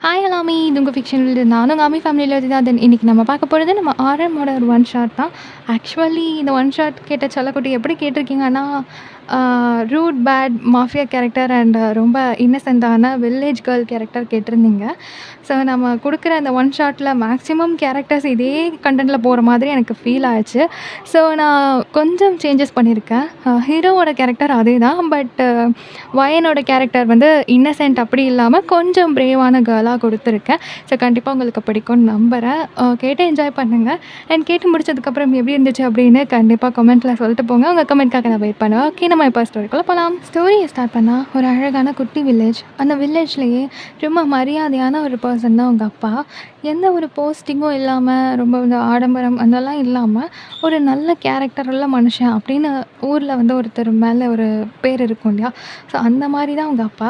Hi எல்லாமே! இது உங்க ஃபிக்ஷனல் நானும் உங்க அம்மி ஃபேமிலியில தான். தென் இன்னைக்கு நம்ம பார்க்க போறது நம்ம ஆர்ஆர்மோட ஒரு ஒன் ஷாட் தான். ஆக்சுவலி இந்த ஒன் ஷாட் கேட்ட செல்லக்குட்டி எப்படி கேட்டிருக்கீங்கன்னா, rude bad mafia character and ரொம்ப இன்னசென்ட்டான வில்லேஜ் கேர்ள் கேரக்டர் கேட்டிருந்தீங்க. ஸோ நம்ம குடுக்குற அந்த ஒன் ஷாட்டில மேக்ஸிமம் கேரக்டர்ஸ் இதே கன்டென்ட்ல போற மாதிரி எனக்கு ஃபீல் ஆச்சு. ஸோ நான் கொஞ்சம் சேஞ்சஸ் பண்ணியிருக்கேன். ஹீரோவோட கேரக்டர் அதே தான். பட் வயனோட கேரக்டர் வந்து இன்னசென்ட் அப்படி இல்லாம கொஞ்சம் பிரேவான கேர்ளா குடுத்துருக்கேன். ஸோ கண்டிப்பா உங்களுக்கு பிடிக்கும்னு நம்புறேன். கேட்டு என்ஜாய் பண்ணுங்க. அண்ட் கேட்டு முடிச்சதுக்கப்புறம் எப்படி இருந்துச்சு அப்படின்னு கண்டிப்பா கமெண்ட்ல சொல்லிட்டு போங்க. உங்க கமெண்ட்காக நான் வெயிட் பண்ணுவேன். ஓகே, நம்ம இப்போ ஸ்டோரிக்குள்ள போலாம். ஸ்டோரிய ஸ்டார்ட் பண்ணா ஒரு அழகான குட்டி வில்லேஜ். அந்த வில்லேஜ்லயே ரொம்ப மரியாதையான ஒரு பர்சன் தான் உங்க அப்பா. எந்த ஒரு போஸ்டிங்கும் இல்லாம, ரொம்ப வந்து ஆடம்பரம் அதெல்லாம் இல்லாம, ஒரு நல்ல கேரக்டர் உள்ள மனுஷன் அப்படின்னு ஊர்ல வந்து ஒருத்தர் மேல ஒரு பேர் இருக்கும் இல்லையா? ஸோ அந்த மாரி தான் உங்க அப்பா.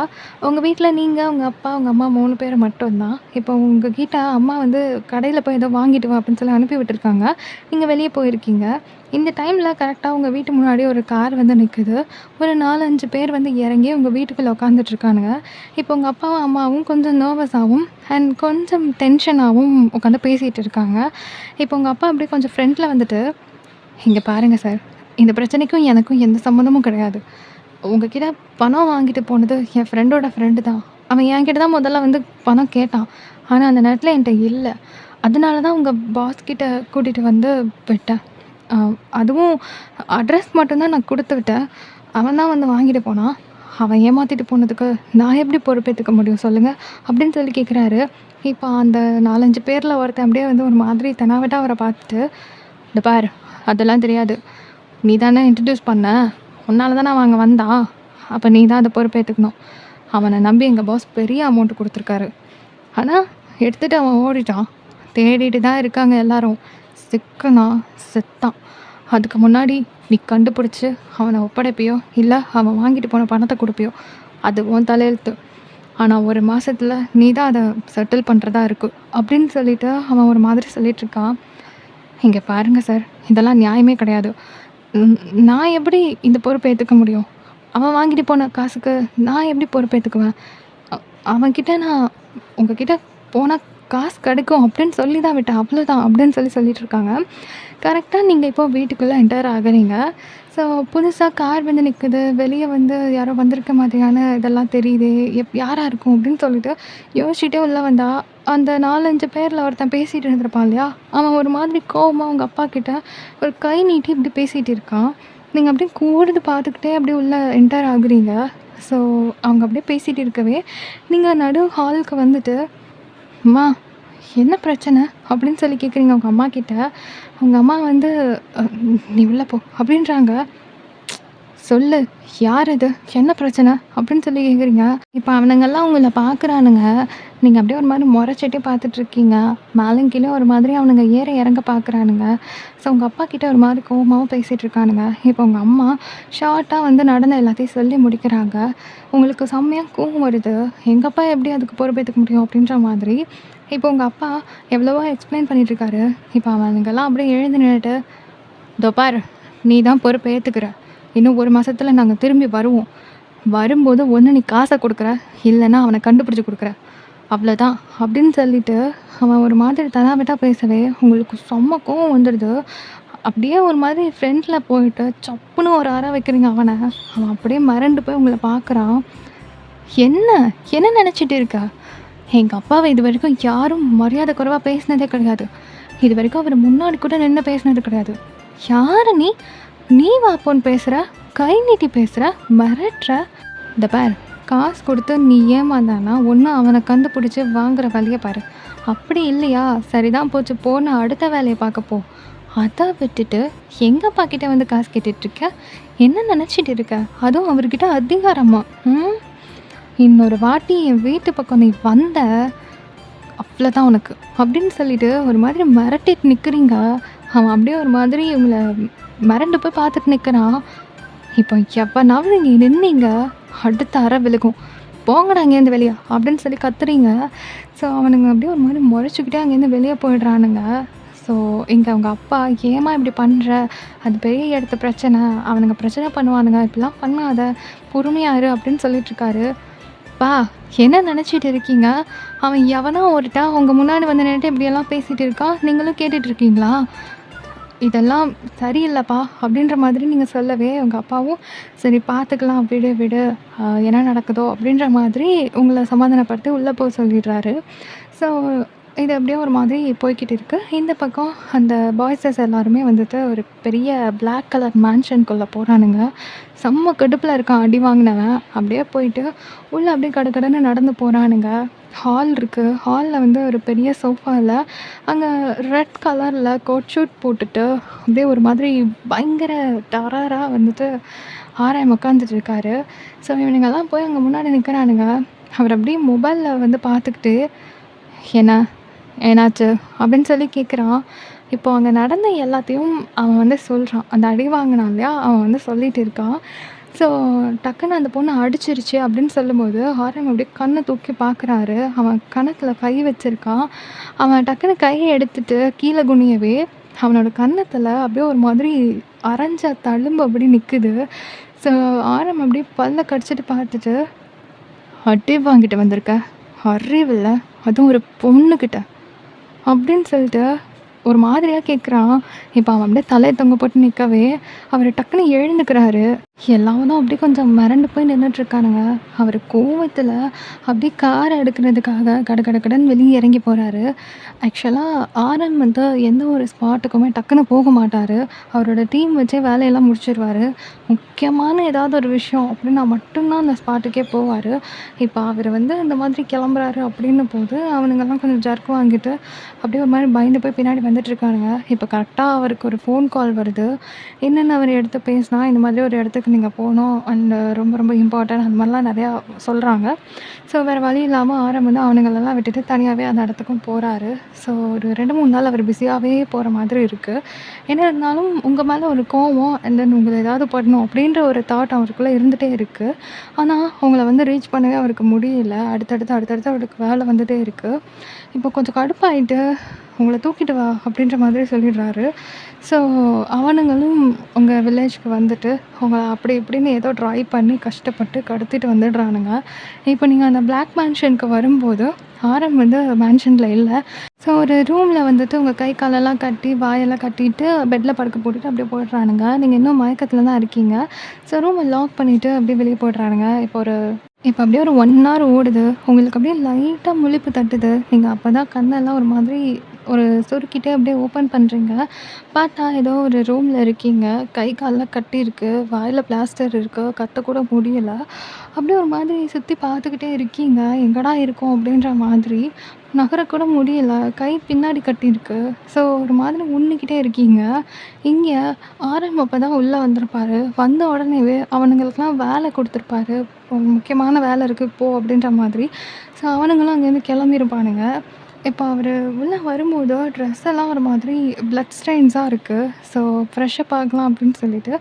உங்க வீட்ல நீங்க, உங்க அப்பா, உங்க அம்மா 3 பேர் மட்டும் தான். இப்போ உங்ககிட்ட அம்மா வந்து கடையில போய் ஏதோ வாங்கிட்டு வா அப்படின்னு சொல்லி அனுப்பி விட்டுருக்காங்க. நீங்க வெளிய போயிருக்கீங்க. இந்த டைம்ல கரெக்ட்டா உங்க வீட்டு முன்னாடி ஒரு கார் வந்து நிக்குது. ஒரு 4, 5 பேர் வந்து இறங்கி உங்க வீட்டுக்குள்ள உட்காந்துட்டு இருக்கானுங்க. இப்போ உங்க அப்பாவும், அம்மாவும் கொஞ்சம் நர்வஸாவும் அண்ட் கொஞ்சம் டென்ஷனாவும் உட்காந்து பேசிட்டு இருக்காங்க. இப்போ உங்க அப்பா அப்படியே கொஞ்சம் ஃப்ரண்ட்ல வந்துட்டு, "இங்க பாருங்க சார், இந்த பிரச்சனைக்கும் எனக்கும் எந்த சம்மந்தமும் கிடையாது. உங்ககிட்ட பணம் வாங்கிட்டு போனது என் ஃப்ரெண்டோட ஃப்ரெண்டு தான். அவன் என்கிட்ட தான் முதல்ல வந்து பணம் கேட்டான். ஆனா அந்த நேரத்துல என்ட்ட இல்ல. அதனால தான் உங்க பாஸ் கிட்ட கூட்டிட்டு வந்து விட்டேன். அ அதுவும் அட்ரஸ் மட்டும் தான் நான் குடுத்து விட்டேன். அவன் தான் வந்து வாங்கிட்டு போனான். அவன் ஏமாத்திட்டு போனதுக்கு நான் எப்படி பொறுப்பேத்துக்க முடியும் சொல்லுங்க?" அப்படின்னு சொல்லி கேட்குறாரு. இப்போ அந்த 4, 5 பேர்ல ஒருத்தன் அப்படியே வந்து ஒரு மாதிரி தெனாவெட்டா அவர பார்த்துட்டு, "இந்த பாரு, அதெல்லாம் தெரியாது. நீ தானே இன்ட்ரடியூஸ் பண்ண. உன்னால தானே அவன் அங்க வந்தான். அப்ப நீ தான் அத பொறுப்பேத்துக்கணும். அவன நம்பி எங்க பாஸ் பெரிய அமௌண்ட் குடுத்துருக்காரு. ஆனா எடுத்துட்டு அவன் ஓடிட்டான். தேடிட்டு தான் இருக்காங்க எல்லாரும். சிக்குனா செத்தான். அதுக்கு முன்னாடி நீ கண்டுபிடிச்சு அவன ஒப்படைப்பியோ, இல்ல அவன் வாங்கிட்டு போன பணத்த குடுப்பியோ, அது உன் தலையெழுத்து. ஆனா 1 மாசத்துல நீ தான் அத செட்டில் பண்றதா இருக்கு." அப்படின்னு சொல்லிட்டு அவன் ஒரு மாதிரி சொல்லிட்டுருக்கான். "இங்க பாருங்க சார், இதெல்லாம் நியாயமே கிடையாது. ம் நான் எப்படி இந்த பொறுப்ப ஏத்துக்க முடியும்? அவன் வாங்கிட்டு போன காசுக்கு நான் எப்படி பொறுப்பேத்துக்குவேன்? அ அவன்கிட்ட நான் உங்ககிட்ட போனா காசு கிடைக்கும் அப்படின்னு சொல்லி தான் விட்டேன். அவ்வளோதான்." அப்படின்னு சொல்லிட்டு இருக்காங்க. கரெக்ட்டா நீங்க இப்போ வீட்டுக்குள்ள என்டர் ஆகுறீங்க. ஸோ புதுசா கார் வந்து நிக்குது. வெளிய வந்து யாரோ வந்திருக்க மாதிரியான இதெல்லாம் தெரியுதே. யாரா இருக்கும் அப்படின்னு சொல்லிட்டு யோசிச்சுட்டே உள்ள வந்தா, அந்த 4, 5 பேர்ல ஒருத்தன் பேசிட்டு இருந்திருப்பான் இல்லையா? அவன் ஒரு மாதிரி கோவமா உங்க அப்பா கிட்ட ஒரு கை நீட்டி இப்படி பேசிட்டு இருக்கான். நீங்க அப்படியே கூர்ந்து பார்த்துக்கிட்டே அப்படியே உள்ள என்டர் ஆகுறீங்க. ஸோ அவங்க அப்படியே பேசிட்டு இருக்கவே, நீங்க நடு ஹாலுக்கு வந்துட்டு, "அம்மா, என்ன பிரச்சனை?" அப்படின்னு சொல்லி கேட்குறீங்க உங்க அம்மாகிட்ட. உங்க அம்மா வந்து, "அ நீ உள்ள போ" அப்படின்றாங்க. "சொல்லு, யார் இது? என்ன பிரச்சனை?" அப்படின்னு சொல்லி கேட்குறீங்க. இப்ப அவனுங்கலாம் உங்கள பார்க்குறானுங்க. நீங்க அப்படியே ஒரு மாரி மொறச்சிட்டே பார்த்துட்ருக்கீங்க. மேலும் கீழயும் ஒரு மாதிரி அவனுங்க ஏற இறங்க பார்க்குறானுங்க. ஸோ உங்க அப்பா கிட்ட ஒரு மாரி கோவமாவும் பேசிட்டு இருக்கானுங்க. இப்போ உங்க அம்மா ஷார்ட்டா வந்து நடந்த எல்லாத்தையும் சொல்லி முடிக்கிறாங்க. உங்களுக்கு செம்மையா கோவம் வருது. எங்க அப்பா எப்படி அதுக்கு பொறுப்பேத்துக்க முடியும்? அப்படின்ற மாதிரி. இப்போ உங்க அப்பா எவ்வளவோ எக்ஸ்ப்ளைன் பண்ணிட்டுருக்காரு. இப்போ அவனுங்கலாம் அப்படியே எழுந்து நின்னுட்டு, "இதோ பாரு, நீ தான் பொறுப்ப ஏத்துக்கிற. இன்னும் 1 மாசத்துல நாங்க திரும்பி வருவோம். வரும்போது ஒண்ணு நீ காச குடுக்குற, இல்லன்னா அவன கண்டுபிடிச்சு குடுக்குற. அவ்வளோதான்." அப்படின்னு சொல்லிட்டு அவன் ஒரு மாதிரி தெனாவெட்டா பேசவே உங்களுக்கு செம்ம கோவம் வந்துடுது. அப்படியே ஒரு மாதிரி ஃப்ரண்ட்ல போயிட்டு சப்புன்னு ஒரு அற வைக்கிறீங்க அவன. அவன் அப்படியே மிரண்டு போய் உங்கள பார்க்குறான். "என்ன? என்ன நெனச்சிட்டு இருக்க? எங்க அப்பாவ இதுவரைக்கும் யாரும் மரியாதை குறைவா பேசினதே கிடையாது. இதுவரைக்கும் அவரு முன்னாடி கூட நின்னு பேசினது கிடையாது. யாரு நீ? நீ வா போன்னு பேசுற? கை நீட்டி பேசுற? மிரட்டுற? இந்த பார், காசு குடுத்து நீ ஏமாந்தான்னா, ஒண்ணு அவன கண்டுபிடிச்சு வாங்குற வழிய பாரு. அப்படி இல்லையா, சரிதான் போச்சு போன்னு அடுத்த வேலைய பார்க்க போ. அத விட்டுட்டு எங்க அப்பாகிட்ட வந்து காசு கேட்டுட்டு இருக்க? என்ன நெனச்சிட்டு இருக்க? அதுவும் அவர்கிட்ட அதிகாரமா? ம். இன்னொரு வாட்டி என் வீட்டு பக்கம் நீ வந்த, அவ்வளோதான் உனக்கு." அப்படின்னு சொல்லிட்டு ஒரு மாதிரி மிரட்டிட்டு நிக்கிறீங்க. அவன் அப்படியே ஒரு மாதிரி உங்கள மிரண்டு போய் பார்த்துட்டு நிக்கிறான். இப்போ எவனாவது இங்க நின்னீங்க, அடுத்த அறை விழுகும். "போங்கடா இங்கேருந்து வெளிய" அப்படின்னு சொல்லி கத்துறீங்க. ஸோ அவனுங்க அப்படியே ஒரு மாரி மொறச்சுக்கிட்டே அங்கேருந்து வெளிய போயிடுறானுங்க. ஸோ இங்க அவங்க அப்பா, "ஏம்மா இப்படி பண்ற? அது பெரிய இடத்து பிரச்சனை. அவனுங்க பிரச்சனை பண்ணுவானுங்க. இப்படிலாம் பண்ணாத. பொறுமையா இரு" அப்படின்னு சொல்லிட்டுருக்காரு. "அப்பா என்ன நெனச்சிட்டு இருக்கீங்க? அவன் எவனோ ஒருத்தன் உங்க முன்னாடி வந்து நின்னுட்டு இப்படியெல்லாம் பேசிட்டு இருக்கான். நீங்களும் கேட்டுட்டு இருக்கீங்களா? இதெல்லாம் சரியில்லப்பா" அப்படின்ற மாதிரி நீங்க சொல்லவே, உங்க அப்பாவும் "சரி பார்த்துக்கலாம் விடு விடு. என்ன நடக்குதோ" அப்படின்ற மாதிரி உங்கள சமாதானப்படுத்தி உள்ள போ சொல்லிடுறாரு. ஸோ இது அப்படியே ஒரு மாதிரி போய்க்கிட்டு இருக்கு. இந்த பக்கம் அந்த பாய்ஸஸ் எல்லாருமே வந்துட்டு ஒரு பெரிய பிளாக் கலர் மேன்ஷனுக்குள்ள போறானுங்க. செம்ம கடுப்புல இருக்கான் அடி வாங்கினவன். அப்படியே போயிட்டு உள்ள அப்படியே கடகடன்னு நடந்து போறானுங்க. ஹால் இருக்கு. ஹால்ல வந்து ஒரு பெரிய சோஃபால அங்க ரெட் கலர்ல கோட் ஷூட் போட்டுட்டு, அப்படியே ஒரு மாதிரி பயங்கர டெரரா வந்துட்டு ஆர்எம் உட்காந்துட்டு இருக்காரு. ஸோ இவனுங்கலாம் போய் அங்க முன்னாடி நிக்கிறானுங்க. அவர் அப்படியே மொபைல்ல வந்து பார்த்துக்கிட்டு, "என்ன? என்னாச்சு?" அப்படின்னு சொல்லி கேட்குறான். இப்போ அங்க நடந்த எல்லாத்தையும் அவன் வந்து சொல்றான். அந்த அடி வாங்குனான் இல்லையா? அவன் வந்து சொல்லிட்டு இருக்கான். ஸோ டக்குன்னு அந்த பொண்ணு அடிச்சிருச்சு அப்படின்னு சொல்லும்போது, ஆர்எம் அப்படியே கண்ண தூக்கி பார்க்குறாரு. அவன் கன்னத்துல கை வச்சிருக்கான். அவன் டக்குன்னு கைய எடுத்துட்டு கீழ குனியவே, அவனோட கன்னத்துல அப்படியே ஒரு மாதிரி அரைஞ்ச தழும்பு அப்படி நிக்குது. ஸோ ஆர்எம் அப்படியே பல்ல கடிச்சிட்டு பார்த்துட்டு, "அடி வாங்கிட்டு வந்திருக்க. அறிவில்ல. அதுவும் ஒரு பொண்ணுகிட்ட" அப்படின்னு சொல்லிட்டு ஒரு மாதிரியா கேட்குறான். இப்போ அவன் அப்படியே தலைய தொங்க போட்டு நிற்கவே, அவர் டக்குன்னு எழுந்துக்கிறாரு. எல்லாரும் அப்படியே கொஞ்சம் மிரண்டு போய் நின்றுட்டுருக்கானுங்க. அவர் கோவத்தில் அப்படியே காரை எடுக்கிறதுக்காக கடகடன்னு வெளியே இறங்கி போகிறாரு. ஆக்சுவலாக ஆர்எம் வந்து எந்த ஒரு ஸ்பாட்டுக்குமே டக்குன்னு போக மாட்டார். அவரோட டீம் வச்சே வேலையெல்லாம் முடிச்சிடுவார். முக்கியமான ஏதாவது ஒரு விஷயம் அப்படின்னா மட்டும்தான் அந்த ஸ்பாட்டுக்கே போவார். இப்போ அவர் வந்து இந்த மாதிரி கிளம்புறாரு அப்படின்னும் போது அவனுங்கெல்லாம் கொஞ்சம் ஜர்க் வாங்கிட்டு அப்படியே ஒரு மாதிரி பயந்து போய் பின்னாடி வந்துட்டுருக்கானுங்க. இப்போ கரெக்டாக அவருக்கு ஒரு ஃபோன் கால் வருது. என்னென்னு அவர் எடுத்து பேசினா, இந்த மாதிரி ஒரு இடத்துக்கு நீங்கள் போகணும் அண்ட் ரொம்ப ரொம்ப இம்பார்ட்டன்ட் அந்த மாதிரிலாம் நிறையா சொல்கிறாங்க. ஸோ வேறு வழி இல்லாமல் ஆரம் வந்து அவனுங்களெல்லாம் விட்டுட்டு தனியாகவே அந்த இடத்துக்கும் போகிறாரு. ஸோ ஒரு 2-3 நாள் அவர் பிஸியாகவே போகிற மாதிரி இருக்குது. என்ன இருந்தாலும் உங்கள் மேலே ஒரு கோவம் அண்ட் தென் உங்களை ஏதாவது பண்ணணும் அப்படின்ற ஒரு தாட் அவருக்குள்ளே இருந்துகிட்டே இருக்குது. ஆனால் உங்களை வந்து ரீச் பண்ணவே அவருக்கு முடியல. அடுத்தடுத்து அவருக்கு வேலை வந்துகிட்டே இருக்குது. இப்போ கொஞ்சம் கடுப்பாயிட்டு, "உங்கள தூக்கிட்டு வா" அப்படின்ற மாதிரி சொல்லிடுறாரு. ஸோ அவனுங்களும் உங்கள் வில்லேஜ்க்கு வந்துட்டு உங்கள அப்படி இப்படின்னு ஏதோ ட்ரை பண்ணி கஷ்டப்பட்டு கடத்திட்டு வந்துடுறானுங்க. இப்போ நீங்கள் அந்த பிளாக் மேன்ஷனுக்கு வரும்போது ஆரம் வந்து மேன்ஷனில் இல்லை. ஸோ ஒரு ரூமில் வந்துட்டு உங்கள் கை காலெல்லாம் கட்டி வாயெல்லாம் கட்டிட்டு பெட்டில் படுக்க போட்டுட்டு அப்படியே போயிடுறானுங்க. நீங்கள் இன்னும் மயக்கத்தில் தான் இருக்கீங்க. ஸோ ரூமை லாக் பண்ணிவிட்டு அப்படியே வெளியே போயிடுறானுங்க. இப்போ அப்படியே ஒரு 1 ஹவர் ஓடுது. உங்களுக்கு அப்படியே லைட்டாக முழிப்பு தட்டுது. நீங்கள் அப்போ தான் கண்ணெல்லாம் ஒரு மாதிரி ஒரு சுருக்கிட்டு அப்படியே ஓப்பன் பண்ணுறீங்க. பார்த்தா ஏதோ ஒரு ரூமில் இருக்கீங்க. கை கால்லாம் கட்டியிருக்கு. வாயில பிளாஸ்டர் இருக்கு. கத்தக்கூட முடியல. அப்படியே ஒரு மாதிரி சுற்றி பார்த்துக்கிட்டே இருக்கீங்க. எங்கடா இருக்கோம் அப்படின்ற மாதிரி. நகரக்கூட முடியல. கை பின்னாடி கட்டியிருக்கு. ஸோ ஒரு மாதிரி உன்னிக்கிட்டே இருக்கீங்க. இங்கே ஆரம் அப்போ தான் உள்ளே வந்திருப்பாரு. வந்த உடனேவே அவனுங்களுக்கெல்லாம் வேலை கொடுத்துருப்பாரு. ஒரு முக்கியமான வேலை இருக்குது போ அப்படின்ற மாதிரி. ஸோ அவனுங்களும் அங்கேருந்து கிளம்பியிருப்பானுங்க. இப்போ அவர் உள்ளே வரும்போது ட்ரெஸ் எல்லாம் ஒரு மாதிரி பிளட் ஸ்டெயின்ஸாக இருக்குது. ஸோ ஃப்ரெஷ்ஷப் ஆகலாம் அப்படின்னு சொல்லிட்டு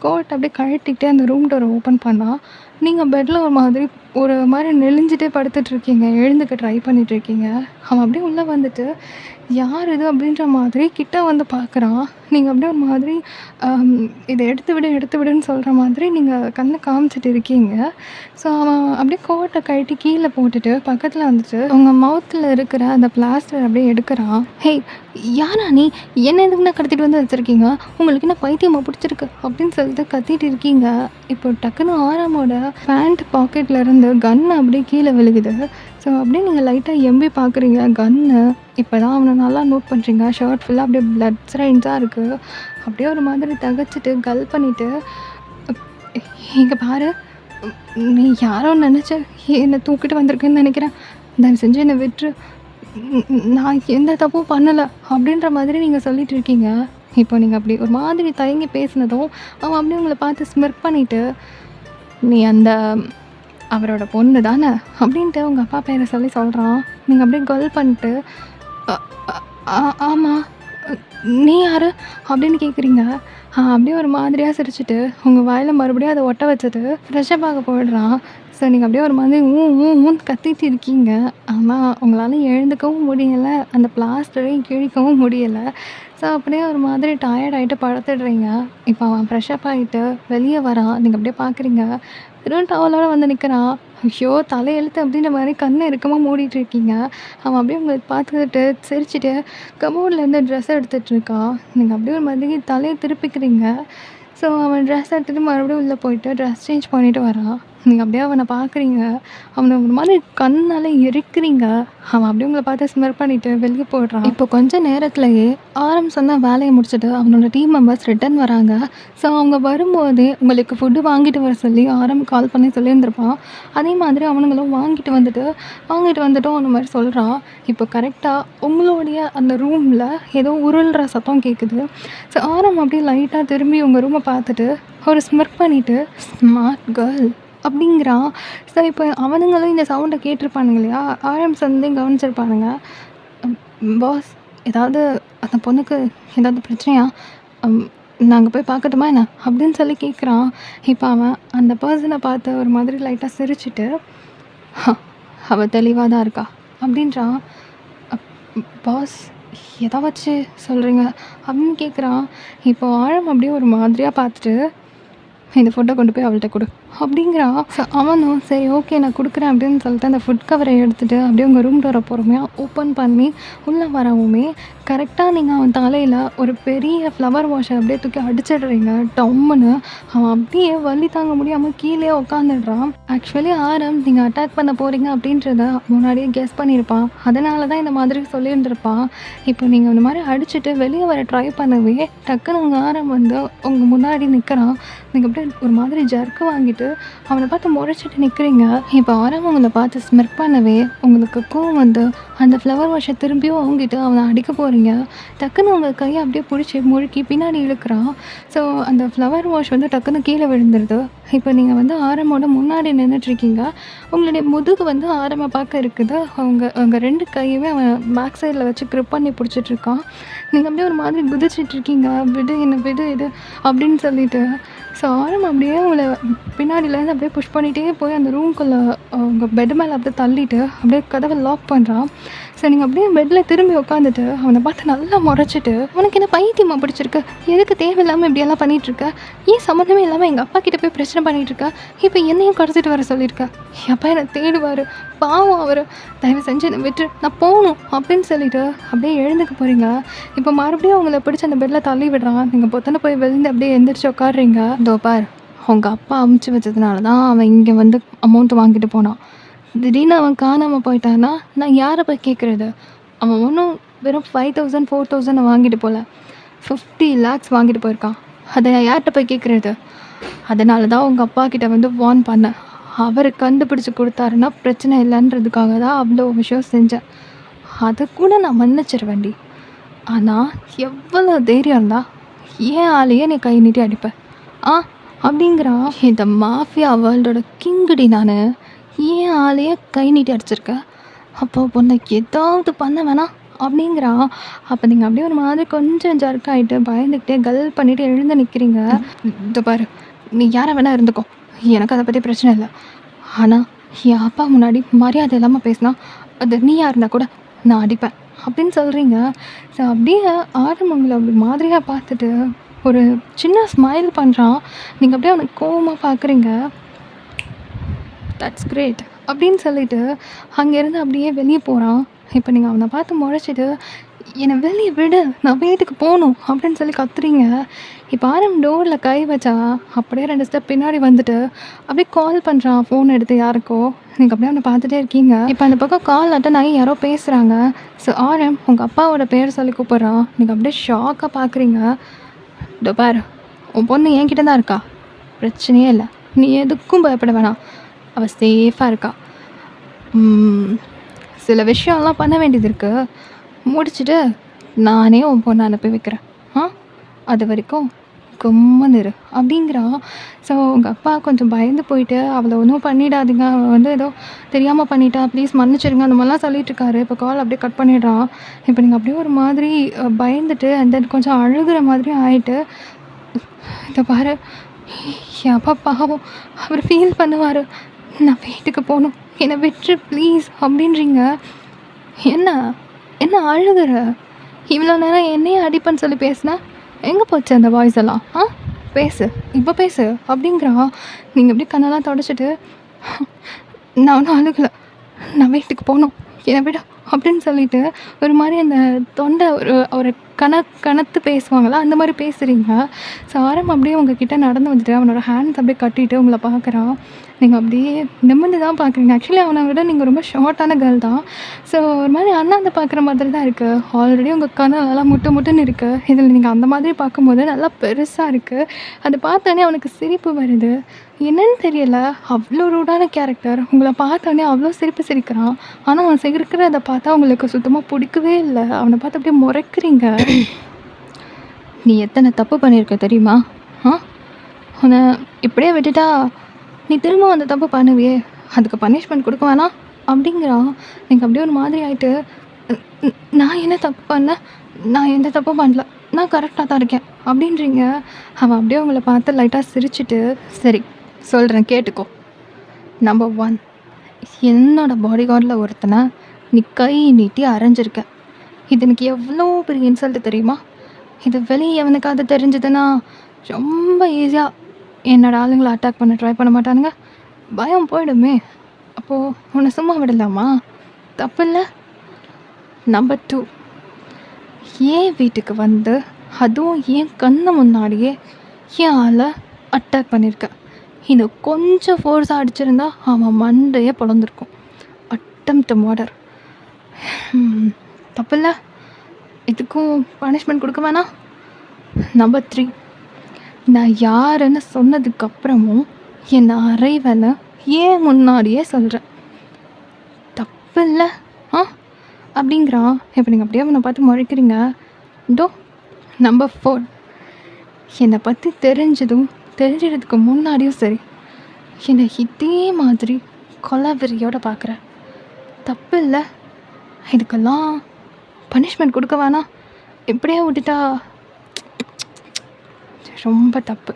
கோட் அப்படியே கழட்டிட்டு அந்த ரூம் டோரை ஓப்பன் பண்ணால், நீங்கள் பெட்டில் ஒரு மாதிரி நெளிஞ்சிட்டே படுத்துட்ருக்கீங்க. எழுந்துக்க ட்ரை பண்ணிகிட்ருக்கீங்க. அவன் அப்படியே உள்ளே வந்துட்டு, "யார் இது?" அப்படின்ற மாதிரி கிட்ட வந்து பார்க்குறான். நீங்கள் அப்படியே ஒரு மாதிரி "இதை எடுத்து விடுன்னு" சொல்கிற மாதிரி நீங்கள் கண்ணை காமிச்சிட்டு இருக்கீங்க. ஸோ அவன் அப்படியே கோட்டை கழட்டி கீழே போட்டுட்டு பக்கத்தில் வந்துட்டு உங்கள் மவுத்தில் இருக்கிற அந்த பிளாஸ்டர் அப்படியே எடுக்கிறான். "ஹேய், யாரா நீ? என்ன எதுக்குன்னா கடத்திட்டு வந்து வச்சுருக்கீங்க? உங்களுக்கு என்ன பைத்தியமா பிடிச்சிருக்கு?" அப்படின்னு சொல்லிட்டு கத்திட்டு இருக்கீங்க. இப்போ டக்குன்னு ஆராமோட பேண்ட் பாக்கெட்லேருந்து கன்று அப்படியே கீழே விழுகுது. ஸோ அப்படியே நீங்கள் லைட்டாக எம்பி பார்க்குறீங்க கன்னு. இப்போ தான் அவனை நல்லா நோட் பண்ணுறீங்க. ஷர்ட் ஃபுல்லாக அப்படியே பிளட் ஸ்டெயின்ஸாக இருக்குது. அப்படியே ஒரு மாதிரி தகச்சிட்டு கல் பண்ணிவிட்டு, "இங்கே பாரு, நீ யாரோ நினச்ச என்னை தூக்கிட்டு வந்திருக்கேன்னு நினைக்கிறேன். தயவு செஞ்சு என்னை விட்டுரு. நான் எந்த தப்பும் பண்ணலை" அப்படின்ற மாதிரி நீங்கள் சொல்லிட்டு இருக்கீங்க. இப்போ நீங்கள் அப்படி ஒரு மாதிரி தயங்கி பேசினதும் அவன் அப்படியே உங்களை பார்த்து ஸ்மிர்க் பண்ணிவிட்டு, "நீ அந்த அவரோட பொண்ணு தானே?" அப்படின்ட்டு உங்கள் அப்பா பேரை சொல்கிறான். நீங்கள் அப்படியே கல் பண்ணிட்டு, "அ அ ஆமாம், நீ யார்?" அப்படின்னு கேட்குறீங்க. அப்படியே ஒரு மாதிரியாக சிரிச்சுட்டு உங்கள் வாயில் மறுபடியும் அதை ஒட்ட வச்சுட்டு ஃப்ரெஷ்ஷப் ஆக போயிடுறான். ஸோ நீங்கள் அப்படியே ஒரு மாதிரி ஊன்னு கத்திட்டு இருக்கீங்க. ஆனால் உங்களால் எழுந்துக்கவும் முடியலை. அந்த பிளாஸ்டரையும் கிழிக்கவும் முடியலை. ஸோ அப்படியே ஒரு மாதிரி டயர்ட் ஆகிட்டு படுத்துடுறீங்க. இப்போ அவன் ஃப்ரெஷ்ஷப் ஆகிட்டு வெளியே வரான். நீங்கள் அப்படியே பார்க்குறீங்க. வெறும் டவலோட வந்து நிற்கிறான். ஐயோ! தலையெழுத்து அப்படின்ற மாரி கண்ண இறுக்கமா மூடிட்டு இருக்கீங்க. அவன் அப்படியே உங்கள பார்த்துட்டு சிரிச்சுட்டு கமோட்லேருந்து ட்ரெஸ் எடுத்துட்டு இருக்கான். நீங்க அப்படியே ஒரு மாதிரி தலைய திருப்பிக்கிறீங்க. ஸோ அவன் ட்ரெஸ் எடுத்துட்டு மறுபடியும் உள்ள போயிட்டு ட்ரெஸ் சேஞ்ச் பண்ணிட்டு வரான். நீங்க அப்படியே அவன பார்க்குறீங்க. அவன ஒரு மாதிரி கண்ணால எரிக்கிறீங்க. அவன் அப்படியே உங்கள பார்த்து ஸ்மிர் பண்ணிட்டு வெளிய போயிடுறான். இப்போ கொஞ்ச நேரத்திலேயே ஆரம் சொன்ன வேலைய முடிச்சுட்டு அவனோட டீம் மெம்பர்ஸ் ரிட்டர்ன் வராங்க. ஸோ அவங்க வரும்போதே உங்களுக்கு ஃபுட்டு வாங்கிட்டு வர சொல்லி ஆரம் கால் பண்ணி சொல்லியிருந்திருப்பான். அதே மாதிரி அவனுங்களும் வாங்கிட்டு வந்துட்டோம் அந்த மாரி சொல்றான். இப்போ கரெக்ட்டா உங்களுடைய அந்த ரூம்ல ஏதோ உருள்ற சத்தம் கேட்குது. ஸோ ஆரம் அப்படியே லைட்டா திரும்பி உங்க ரூம பார்த்துட்டு ஒரு ஸ்மிர்க் பண்ணிட்டு, "ஸ்மார்ட் கேர்ள்" அப்படிங்கிறான். ஸோ இப்போ அவனுங்களும் இந்த சவுண்ட கேட்டிருப்பானுங்க இல்லையா? ஆரம்ஸ் வந்து கவனிச்சிருப்பானுங்க. பாஸ், ஏதாவது அந்த பொண்ணுக்கு ஏதாவது பிரச்சனையா? அம் நாங்க போய் பார்க்கட்டுமா என்ன?" அப்படின்னு சொல்லி கேட்குறான். இப்போ அவன் அந்த பெர்சன பார்த்து ஒரு மாதிரி லைட்டா சிரிச்சுட்டு, "ஹ! அவ தெளிவா தான் இருக்கா" அப்படின்றான். அப் பாஸ், எத வச்சு சொல்றீங்க? அப்படின்னு கேட்குறான். இப்போ ஆழம் அப்படியே ஒரு மாதிரியா பார்த்துட்டு, "இந்த ஃபுட்ட கொண்டு போய் அவள்ட்ட குடு" அப்படிங்கிறான். ஸோ அவனும் சரி ஓகே நான் குடுக்குறேன் அப்படின்னு சொல்லிட்டு அந்த ஃபுட் கவரை எடுத்துட்டு அப்படியே உங்க ரூம் டோர பொறுமையா ஓப்பன் பண்ணி உள்ள வரவுமே, கரெக்ட்டா நீங்க அவன் தலையில ஒரு பெரிய ஃப்ளவர் வாஷ அப்படியே தூக்கி அடிச்சிடுறீங்க டம்முன்னு. அவன் அப்படியே வலி தாங்க முடியாம கீழயே உட்காந்துடுறான். ஆக்சுவலி ஆரம் நீங்க அட்டாக் பண்ண போறீங்க அப்படின்றத முன்னாடியே கெஸ் பண்ணியிருப்பான். அதனால தான் இந்த மாதிரி சொல்லியிருந்திருப்பான். இப்போ நீங்க இந்த மாரி அடிச்சுட்டு வெளிய வர ட்ரை பண்ணவே, டக்குனு உங்க ஆரம் வந்து உங்க முன்னாடி நிற்கிறான். நீங்க அப்படியே ஒரு மாதிரி ஜர்க்கு வாங்கிட்டு அவனை பார்த்து முறைச்சிட்டு நிற்கிறீங்க. இப்போ ஆரம் உங்களை பார்த்து ஸ்மிர்க் பண்ணவே உங்களுக்கு கோவம் வந்து அந்த ஃப்ளவர் வாஷை திரும்பியும் வாங்கிட்டு அவனை அடிக்க போகிறீங்க. டக்குன்னு உங்கள் கையை அப்படியே பிடிச்சி முழுக்கி பின்னாடி இழுக்கிறான். ஸோ அந்த ஃப்ளவர் வாஷ் வந்து டக்குன்னு கீழே விழுந்துருது. இப்போ நீங்கள் வந்து ஆரமோட முன்னாடி நின்றுட்டுருக்கீங்க. உங்களுடைய முதுகு வந்து ஆரமை பார்க்க இருக்குது. அவங்க 2 கையுமே அவன் பேக் சைடில் வச்சு க்ரிப் பண்ணி பிடிச்சிட்ருக்கான். நீங்கள் அப்படியே ஒரு மாதிரி குதிச்சிட்ருக்கீங்க. "விடு என்ன விடு இது" அப்படின்னு சொல்லிட்டு. ஸோ ஆரம் அப்படியே உங்களை பின்னாடியிலேருந்து அப்படியே புஷ் பண்ணிகிட்டே போய் அந்த ரூம்குள்ளே உங்கள் பெட் மேலே அப்படியே தள்ளிட்டு அப்படியே கதவை லாக் பண்ணுறான். ஸோ நீங்கள் அப்படியே பெட்டில் திரும்பி உட்காந்துட்டு அவனை பார்த்து நல்லா முறைச்சிட்டு, "உனக்கு என்ன பைத்தியமா பிடிச்சிருக்கு? எதுக்கு தேவையில்லாமல் இப்படியெல்லாம் பண்ணிகிட்ருக்க? ஏன் சம்மந்தமே இல்லாமல் எங்கள் அப்பா கிட்ட போய் பிரச்சனை பண்ணிகிட்ருக்க? இப்போ என்னையும் கடத்திட்டு வர சொல்லியிருக்க? என் அப்பா என்னை தேடுவார், பாவம் அவர், தயவு செஞ்சு என்னை விட்டுரு, நான் போகணும்" அப்படின்னு சொல்லிட்டு அப்படியே எழுந்துக்க போகிறீங்க. இப்போ மறுபடியும் அவங்கள பிடிச்சி அந்த பெட்டில் தள்ளி விடுறான். நீங்கள் பொத்தனை போய் விழுந்து அப்படியே எந்திரிச்சு உட்காடுறீங்க. "இதோ பார், உங்கள் அப்பா அமுச்சு வச்சதுனால தான் அவன் இங்கே வந்து அமௌண்ட் வாங்கிட்டு போனான். திடீர்னு அவன் காணாமல் போயிட்டான்னா நான் யாரை போய் கேட்குறது? அவன் ஒன்றும் வெறும் 5000 4000 வாங்கிட்டு போகல, 50 lakhs வாங்கிட்டு போயிருக்கான். அதை நான் யார்கிட்ட போய் கேட்குறது? அதனால தான் உங்கள் அப்பா கிட்ட வந்து வார்ன் பண்ணேன். அவர் கண்டுபிடிச்சி கொடுத்தாருன்னா பிரச்சனை இல்லைன்றதுக்காக தான் அவ்வளோ விஷயம் செஞ்சேன். அதை கூட நான் மன்னிச்சிருவேன்டி. ஆனால் எவ்வளோ தைரியம் இருந்தா ஏன் ஆளையே நீ கை நீட்டி அடிப்ப? ஆ" அப்படிங்கிறான். "இந்த மாஃபியா வேர்ல்டோட கிங்குடி நான். ஏன் ஆளையே கை நீட்டி அடிச்சிருக்க? அப்போ பொண்ணை ஏதாவது பண்ண வேணாம்" அப்படிங்கிறான். அப்போ நீங்கள் அப்படியே ஒரு மாதிரி கொஞ்சம் ஜர்க் ஆகிட்டு பயந்துக்கிட்டே கல் பண்ணிவிட்டு எழுந்து நிற்கிறீங்க. "இதோ பாரு, நீ யாரை வேணா இருந்துக்கோ, எனக்கு அதை பற்றி பிரச்சனை இல்லை. ஆனால் என் அப்பா முன்னாடி மரியாதை இல்லாமல் பேசினா அது நீயாக இருந்தால் கூட நான் அடிப்பேன்" அப்படின்னு சொல்கிறீங்க. ஸோ அப்படியே ஆரம் உங்களை அப்படி மாதிரியாக பார்த்துட்டு ஒரு சின்ன ஸ்மைல் பண்ணுறான். நீங்கள் அப்படியே அவனுக்கு கோவமாக பார்க்குறீங்க. "தட்ஸ் கிரேட்" அப்படின்னு சொல்லிட்டு அங்கேருந்து அப்படியே வெளியே போகிறான். இப்போ நீங்கள் அவனை பார்த்து முறைச்சிட்டு, "என்னை வெளியே விடு, நான் வீட்டுக்கு போகணும்" அப்படின்னு சொல்லி கத்துறீங்க. இப்போ ஆரம் டோரில் கை வச்சா அப்படியே 2 ஸ்டெப் பின்னாடி வந்துட்டு அப்படியே கால் பண்ணுறான் ஃபோன் எடுத்து யாருக்கோ. நீங்கள் அப்படியே அவனை பார்த்துட்டே இருக்கீங்க. இப்போ அந்த பக்கம் கால் அட்டன் ஆகி யாரோ பேசுகிறாங்க. ஸோ ஆரம் உங்கள் அப்பாவோட பேர் சொல்லி கூப்பிட்றான். நீங்கள் அப்படியே ஷாக்காக பார்க்குறீங்க. "இதோ பாரு, உன் பொண்ணு என்கிட்ட தான் இருக்கா, பிரச்சனையே இல்லை, நீ எதுக்கும் பயப்பட வேணாம், அவள் சேஃபாக இருக்கா. சில விஷயம்லாம் பண்ண வேண்டியது இருக்குது, முடிச்சுட்டு நானே உன் பொண்ணை அனுப்பி வைக்கிறேன். அது வரைக்கும் கம்முன்னு இரு" அப்படிங்கிறான். ஸோ உங்கள் அப்பா கொஞ்சம் பயந்து போயிட்டு, "அவளை ஒன்றும் பண்ணிடாதீங்க, அவள் வந்து ஏதோ தெரியாமல் பண்ணிட்டா, ப்ளீஸ் மன்னிச்சிடுங்க" அந்த மாதிரிலாம் சொல்லிட்டுருக்காரு. இப்போ கால் அப்படியே கட் பண்ணிடுறான். இப்போ நீங்கள் அப்படியே ஒரு மாதிரி பயந்துட்டு அண்ட் தென் கொஞ்சம் அழுகிற மாதிரி ஆகிட்டு, "இதோ பாரு, என் அப்பா பாவம், அவர் ஃபீல் பண்ணுவார், நான் வீட்டுக்கு போகணும், என்னை விட்டுரு ப்ளீஸ்" அப்படின்றீங்க. "என்ன என்ன அழுகிற? இவ்வளோ நேரம் என்னையே அடிப்பேன்னு சொல்லி பேசினா எங்கே போச்சு அந்த வாய்ஸ் எல்லாம்? பேசு, இப்போ பேசு" அப்படிங்கிறான். நீங்கள் அப்படியே கண்ணெல்லாம் தொடச்சிட்டு, நான் ஒன்றும் அழுகலை, நான் வீட்டுக்கு போகணும், என்னை விட அப்படின்னு சொல்லிட்டு ஒரு மாதிரி அந்த தொண்டை ஒரு ஒரு கனத்து பேசுவாங்களா அந்த மாதிரி பேசுகிறீங்க. ஸோ ஆரம் அப்படியே உங்ககிட்ட நடந்து வந்துட்டு அவனோட ஹேண்ட்ஸ் அப்படியே கட்டிட்டு உங்களை பார்க்குறான். நீங்கள் அப்படியே நிமிர்ந்து தான் பார்க்குறீங்க. ஆக்சுவலி அவனை விட நீங்கள் ரொம்ப ஷார்ட்டான கேர்ள் தான். ஸோ ஒரு மாதிரி அண்ணாந்து பார்க்குற மாதிரி தான் இருக்குது. ஆல்ரெடி உங்கள் கண்ணு நல்லா முட்டுன்னு இருக்குது. இதில் நீங்கள் அந்த மாதிரி பார்க்கும்போது நல்லா பெருசாக இருக்குது. அது பார்த்தோன்னே அவனுக்கு சிரிப்பு வருது. என்னன்னு தெரியல, அவ்வளோ ரூடான கேரக்டர். உங்களை பார்த்தோன்னே அவ்வளோ சிரிக்கிறான். ஆனால் அவன் சிரிக்கிறத பார்த்தா உங்களுக்கு சுத்தமாக பிடிக்கவே இல்லை. அவனை பார்த்து அப்படியே முறைக்கிறீங்க. நீ எத்தனை தப்பு பண்ணியிருக்க தெரியுமா? உன்னை இப்படியே விட்டுட்டா நீ திரும்ப அந்த தப்பு பண்ணுவியே, அதுக்கு பனிஷ்மெண்ட் கொடுக்க வேணாம் அப்படிங்கிறான். நீங்கள் அப்படியே ஒரு மாதிரி ஆகிட்டு, நான் என்ன தப்பு பண்ணேன்? நான் எந்த தப்பும் பண்ணல, நான் கரெக்டாக தான் இருக்கேன் அப்படின்றீங்க. அவன் அப்படியே உங்களை பார்த்து லைட்டாக சிரிச்சிட்டு, சரி சொல்கிறேன் கேட்டுக்கோ. நம்பர் 1, என்னோடய பாடி கார்டில் ஒருத்தனை நீ கை நீட்டி அரைஞ்சிருக்க. இது எனக்கு எவ்வளோ பெரிய இன்சல்ட்டு தெரியுமா? இது வெளியே எவனுக்காவது தெரிஞ்சதுன்னா ரொம்ப ஈஸியாக என்னோடய ஆளுங்களை அட்டாக் பண்ண ட்ரை பண்ண மாட்டானுங்க, பயம் போயிடுமே. அப்போது உன்னை சும்மா விடலாமா? தப்பு இல்லை. நம்பர் 2, ஏன் வீட்டுக்கு வந்து அதுவும் ஏன் கண்ணு முன்னாடியே என் ஆளை அட்டாக் பண்ணியிருக்க. இன்னும் கொஞ்சம் ஃபோர்ஸாக அடிச்சிருந்தா அவன் மண்டையே பிளந்திருக்கும். Attempt murder. தப்பில்லை, இதுக்கும் பனிஷ்மெண்ட் கொடுக்க வேணாம். நம்பர் 3, நான் யாருன்னு சொன்னதுக்கப்புறமும் என்னை அறைவனை ஏன் முன்னாடியே சொல்கிறேன். தப்பில்லை அப்படிங்கிறான். இப்போ நீங்கள் அப்படியே அவனை பார்த்து முறைக்கிறீங்க. நம்பர் 4, என்னை பற்றி தெரிஞ்சதுக்கு முன்னாடியும் சரி என்னை இதே மாதிரி கொலவெறியோடு பார்க்குற. தப்பு இல்லை, இதுக்கெல்லாம் பனிஷ்மெண்ட் கொடுக்க வேணாம். இப்படியே விட்டுட்டா ரொம்ப தப்பு.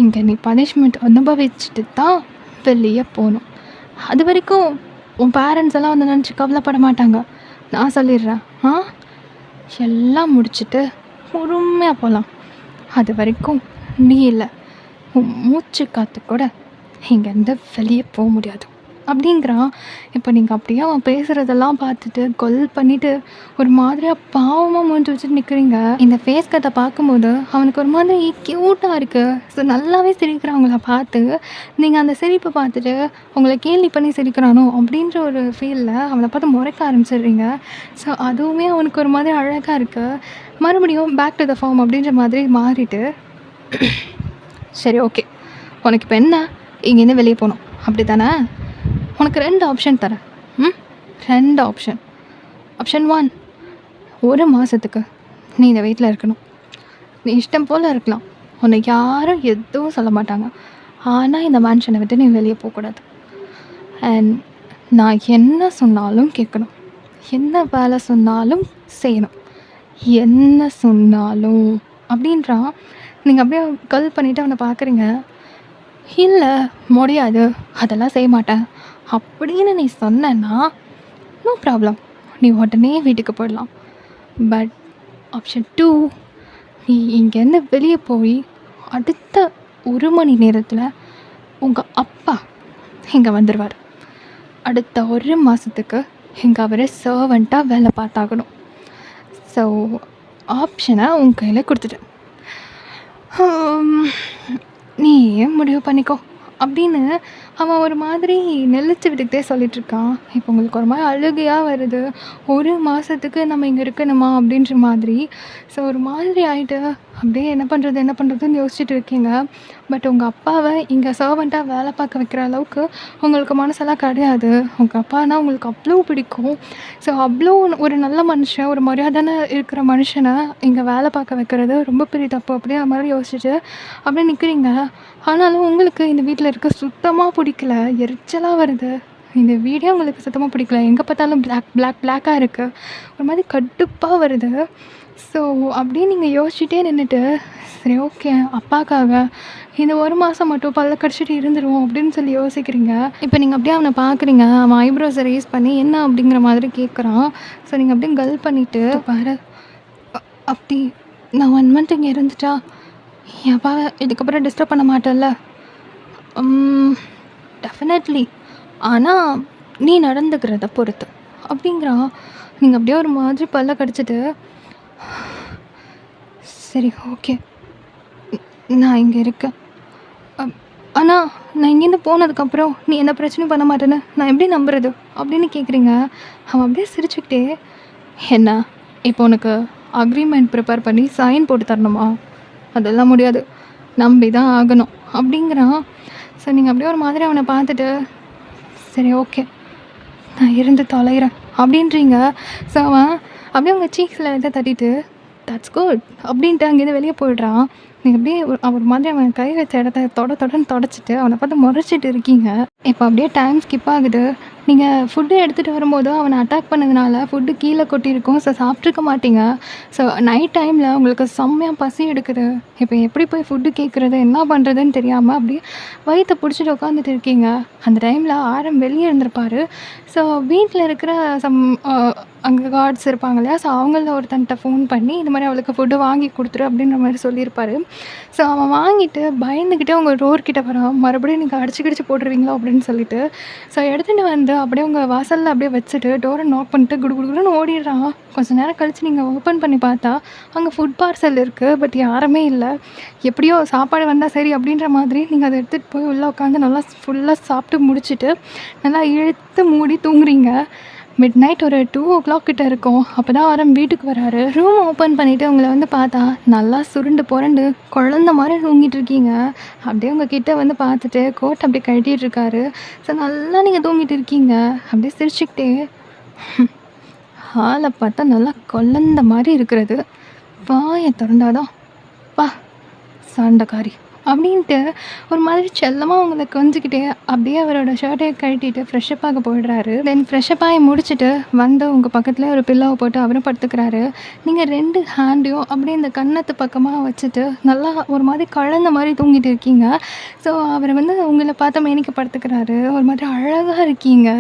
இங்கே நீ பனிஷ்மெண்ட் அனுபவிச்சுட்டு தான் வெளியே போகணும். அது வரைக்கும் உன் பேரண்ட்ஸ் எல்லாம் வந்து நினச்சி கவலைப்பட மாட்டாங்க, நான் சொல்லிடுறேன். எல்லாம் முடிச்சுட்டு பொறுமையாக போகலாம். அது வரைக்கும் நீ இல்லை, உன் மூச்சு காற்று கூட இங்கேருந்து வெளியே போக முடியாது அப்படிங்கிறான். இப்போ நீங்கள் அப்படியே அவன் பேசுகிறதெல்லாம் பார்த்துட்டு கொல் பண்ணிவிட்டு ஒரு மாதிரியாக பாவமாக மூஞ்சி வச்சுட்டு நிற்கிறீங்க. இந்த ஃபேஸ் கட்டை பார்க்கும்போது அவனுக்கு ஒரு மாதிரி க்யூட்டாக இருக்குது. ஸோ நல்லாவே சிரிக்கிறாங்கள பார்த்து நீங்கள் அந்த சிரிப்பை பார்த்துட்டு உங்களை கேலி பண்ணி சிரிக்கிறானோ அப்படின்ற ஒரு ஃபீலில் அவனை பார்த்து முறைக்க ஆரம்பிச்சிடுறீங்க. ஸோ அதுவுமே அவனுக்கு ஒரு மாதிரி அழகாக இருக்குது. மறுபடியும் பேக் டு த ஃபார்ம் அப்படின்ற மாதிரி மாறிட்டு, சரி ஓகே, உனக்கு இப்போ என்ன, இங்கேருந்து வெளியே போகணும் அப்படி தானே? உனக்கு 2 ஆப்ஷன் தரேன். 2 ஆப்ஷன். ஆப்ஷன் 1, 1 மாதத்துக்கு நீ இந்த வீட்டில் இருக்கணும். நீ இஷ்டம் போல் இருக்கலாம், உன்னை யாரும் எதுவும் சொல்ல மாட்டாங்க. ஆனால் இந்த மேன்ஷனை விட்டு நீ வெளியே போகக்கூடாது. அண்ட் நான் என்ன சொன்னாலும் கேட்கணும், என்ன வேலை சொன்னாலும் செய்யணும், என்ன சொன்னாலும் அப்படின்றான். நீங்கள் அப்படியே கல் பண்ணிவிட்டு அவனை பார்க்குறீங்க. இல்லை முடியாது, அதெல்லாம் செய்ய மாட்டேன் அப்படின்னு நீ சொன்னா நோ ப்ராப்ளம், நீ உடனே வீட்டுக்கு போயிடலாம். பட் ஆப்ஷன் 2, நீ இங்கேருந்து வெளியே போய் அடுத்த 1 மணி நேரத்தில் உங்கள் அப்பா இங்கே வந்துடுவார். அடுத்த 1 மாதத்துக்கு இங்கே அவரை சர்வெண்ட்டாக வேலை பார்த்தாகணும். ஸோ ஆப்ஷனை உன் கையில் கொடுத்துட்டேன், நீ ஏன் முடிவு பண்ணிக்கோ அப்படின்னு அவன் ஒரு மாதிரி நெளிச்சு விட்டுக்கிட்டே சொல்லிகிட்ருக்கான். இப்போ உங்களுக்கு ஒரு மாதிரி அழுகையாக வருது. 1 மாதத்துக்கு நம்ம இங்கே இருக்கணுமா அப்படின்ற மாதிரி. ஸோ ஒரு மாதிரி ஆகிட்டு அப்படியே என்ன பண்ணுறதுன்னு யோசிச்சுட்டு இருக்கீங்க. பட் உங்கள் அப்பாவை இங்கே சர்வெண்ட்டாக வேலை பார்க்க வைக்கிற அளவுக்கு உங்களுக்கு மனசெல்லாம் கிடையாது. உங்கள் அப்பானா உங்களுக்கு அவ்வளோ பிடிக்கும். ஸோ அவ்வளோ ஒரு நல்ல மனுஷன், ஒரு மரியாதையான இருக்கிற மனுஷனை இங்கே வேலை பார்க்க வைக்கிறது ரொம்ப பெரிய தப்பு அப்படியே அந்த மாதிரி யோசிச்சுட்டு அப்படியே நிற்கிறீங்க. ஆனாலும் உங்களுக்கு இந்த வீட்டில் இருக்க சுத்தமாக பிடிக்கல, எரிச்சலாக வருது. இந்த வீடே உங்களுக்கு சுத்தமாக பிடிக்கல, எங்கே பார்த்தாலும் பிளாக்காக இருக்குது, ஒரு மாதிரி கடுப்பாக வருது. ஸோ அப்படியே நீங்கள் யோசிச்சுட்டே நின்றுட்டு, சரி ஓகே அப்பாக்காக இந்த 1 மாதம் மட்டும் பல்ல கடிச்சிட்டு இருந்துருவோம் அப்படின்னு சொல்லி யோசிக்கிறீங்க. இப்போ நீங்கள் அப்படியே அவனை பார்க்குறீங்க. அவன் ஐப்ரோஸை ரேஸ் பண்ணி என்ன அப்படிங்கிற மாதிரி கேட்குறான். ஸோ நீங்கள் அப்படியே கல் பண்ணிவிட்டு, பாரு அப்படி நான் 1 மந்த் இங்கே இருந்துட்டா என் அப்பாவை இதுக்கப்புறம் டிஸ்டர்ப் பண்ண மாட்டேன்ல? டெஃபினெட்லி ஆனா, நீ நடந்துக்கிறத பொறுத்து." அப்படிங்கிறான். நீங்க அப்படியே ஒரு மாதிரி பல்ல கடிச்சிட்டு, "சரி, ஓகே. நான் இங்க இருக்கேன். அப் ஆனா நான் இங்கேருந்து போனதுக்கப்புறம் நீ எந்த பிரச்சனையும் பண்ண மாட்டேன்னு நான் எப்படி நம்புறது?" அப்படின்னு கேட்குறீங்க. அவன் அப்படியே சிரிச்சுக்கிட்டே, "என்ன, இப்போ உனக்கு அக்ரீமெண்ட் ப்ரிப்பேர் பண்ணி சைன் போட்டு தரணுமா? அதெல்லாம் முடியாது. நம்பி தான் ஆகணும்." அப்படிங்கிறான். ஸோ நீங்க அப்படியே ஒரு மாதிரி அவன பார்த்துட்டு, "சரி, ஓகே. நான் இருந்து தொலைகிறேன்." அப்படின்றீங்க. ஸோ அவன் அப்படியே உங்க சீக்ஸில் லைட்டா தட்டிட்டு, "தட்ஸ் குட்." அப்படின்ட்டு அங்கேருந்து வெளியே போயிடுறான். நீங்க அப்படியே ஒரு மாதிரி அவன் கை வச்ச இடத்த தொடன்னு தொடச்சிட்டு அவனை பார்த்து முறைச்சிட்டு இருக்கீங்க. இப்போ அப்படியே டைம் ஸ்கிப் ஆகுது. நீங்க ஃபுட்டு எடுத்துகிட்டு வரும்போது அவனை அட்டாக் பண்ணதுனால ஃபுட்டு கீழே கொட்டியிருக்கும். ஸோ சாப்பிட்ருக்க மாட்டீங்க. ஸோ நைட் டைமில் உங்களுக்கு செம்மையா பசி எடுக்குது. இப்போ எப்படி போய் ஃபுட்டு கேட்குறது, என்ன பண்ணுறதுன்னு தெரியாமல் அப்படியே வயிற்ற பிடிச்சிட்டு உட்காந்துட்டு இருக்கீங்க. அந்த டைமில் ஆரம் வெளியே இருந்திருப்பாரு. ஸோ வீட்டில் இருக்கிற சம் அங்கே கார்ட்ஸ் இருப்பாங்க இல்லையா? ஸோ அவங்கள ஒருத்தன்ட்ட ஃபோன் பண்ணி இந்த மாதிரி அவளுக்கு ஃபுட்டு வாங்கி கொடுத்துரு அப்படின்ற மாதிரி சொல்லியிருப்பாரு. ஸோ அவன் வாங்கிட்டு பயந்துக்கிட்டே உங்கள் டோர் கிட்ட வரான். மறுபடியும் நீங்கள் அடிச்சு கிடிச்சு போட்டுருவீங்களோ அப்படின்னு சொல்லிட்டு. ஸோ எடுத்துகிட்டு வந்து அப்படியே உங்கள் வாசலில் அப்படியே வச்சுட்டு டோரை நாக் பண்ணிட்டு குடு குடுன்னு ஓடிடுறான். கொஞ்சம் நேரம் கழித்து நீங்கள் ஓப்பன் பண்ணி பார்த்தா அங்கே ஃபுட் பார்சல் இருக்குது. பட் யாருமே இல்லை. எப்படியோ சாப்பாடு வந்தால் சரி அப்படின்ற மாதிரி நீங்கள் அதை எடுத்துகிட்டு போய் உள்ளே உட்காந்து நல்லா ஃபுல்லாக சாப்பிட்டு முடிச்சுட்டு நல்லா இழுத்து மூடி தூங்குறீங்க. மிட் நைட் ஒரு 2:00 கிட்ட இருக்கும். அப்போ தான் ஆரம் வீட்டுக்கு வராரு. ரூம் ஓப்பன் பண்ணிவிட்டு உங்களை வந்து பார்த்தா நல்லா சுருண்டு புரண்டு குழந்த மாதிரி தூங்கிட்டு இருக்கீங்க. அப்படியே உங்கள் கிட்ட வந்து பார்த்துட்டு கோட் அப்படியே கழட்டிட்டு இருக்காரு. ஸோ நல்லா நீங்கள் தூங்கிட்டு இருக்கீங்க. அப்படியே சிரிச்சுக்கிட்டே, ஆளை பார்த்தா நல்லா குழந்த மாதிரி இருக்கிறது, வாயை திறந்தாதான் பா சண்டைக்காரி அப்படின்ட்டு ஒரு மாதிரி செல்லமாக உங்களை கொஞ்சிக்கிட்டே அப்படியே அவரோட ஷர்ட்டை கழட்டிட்டு ஃப்ரெஷ்அப் ஆக போயிடுறாரு. தென் ஃப்ரெஷ்அப் ஆகி முடிச்சுட்டு வந்து உங்கள் பக்கத்தில் ஒரு பில்லோவை போட்டு அவரும் படுத்துக்கிறாரு. நீங்கள் 2 ஹேண்டையும் அப்படியே இந்த கன்னத்து பக்கமாக வச்சுட்டு நல்லா ஒரு மாதிரி கலந்த மாதிரி தூங்கிட்டு இருக்கீங்க. ஸோ அவர் வந்து உங்களை பார்த்து மேனிக்க படுத்துக்கிறாரு. ஒரு மாதிரி அழகாக இருக்கீங்க,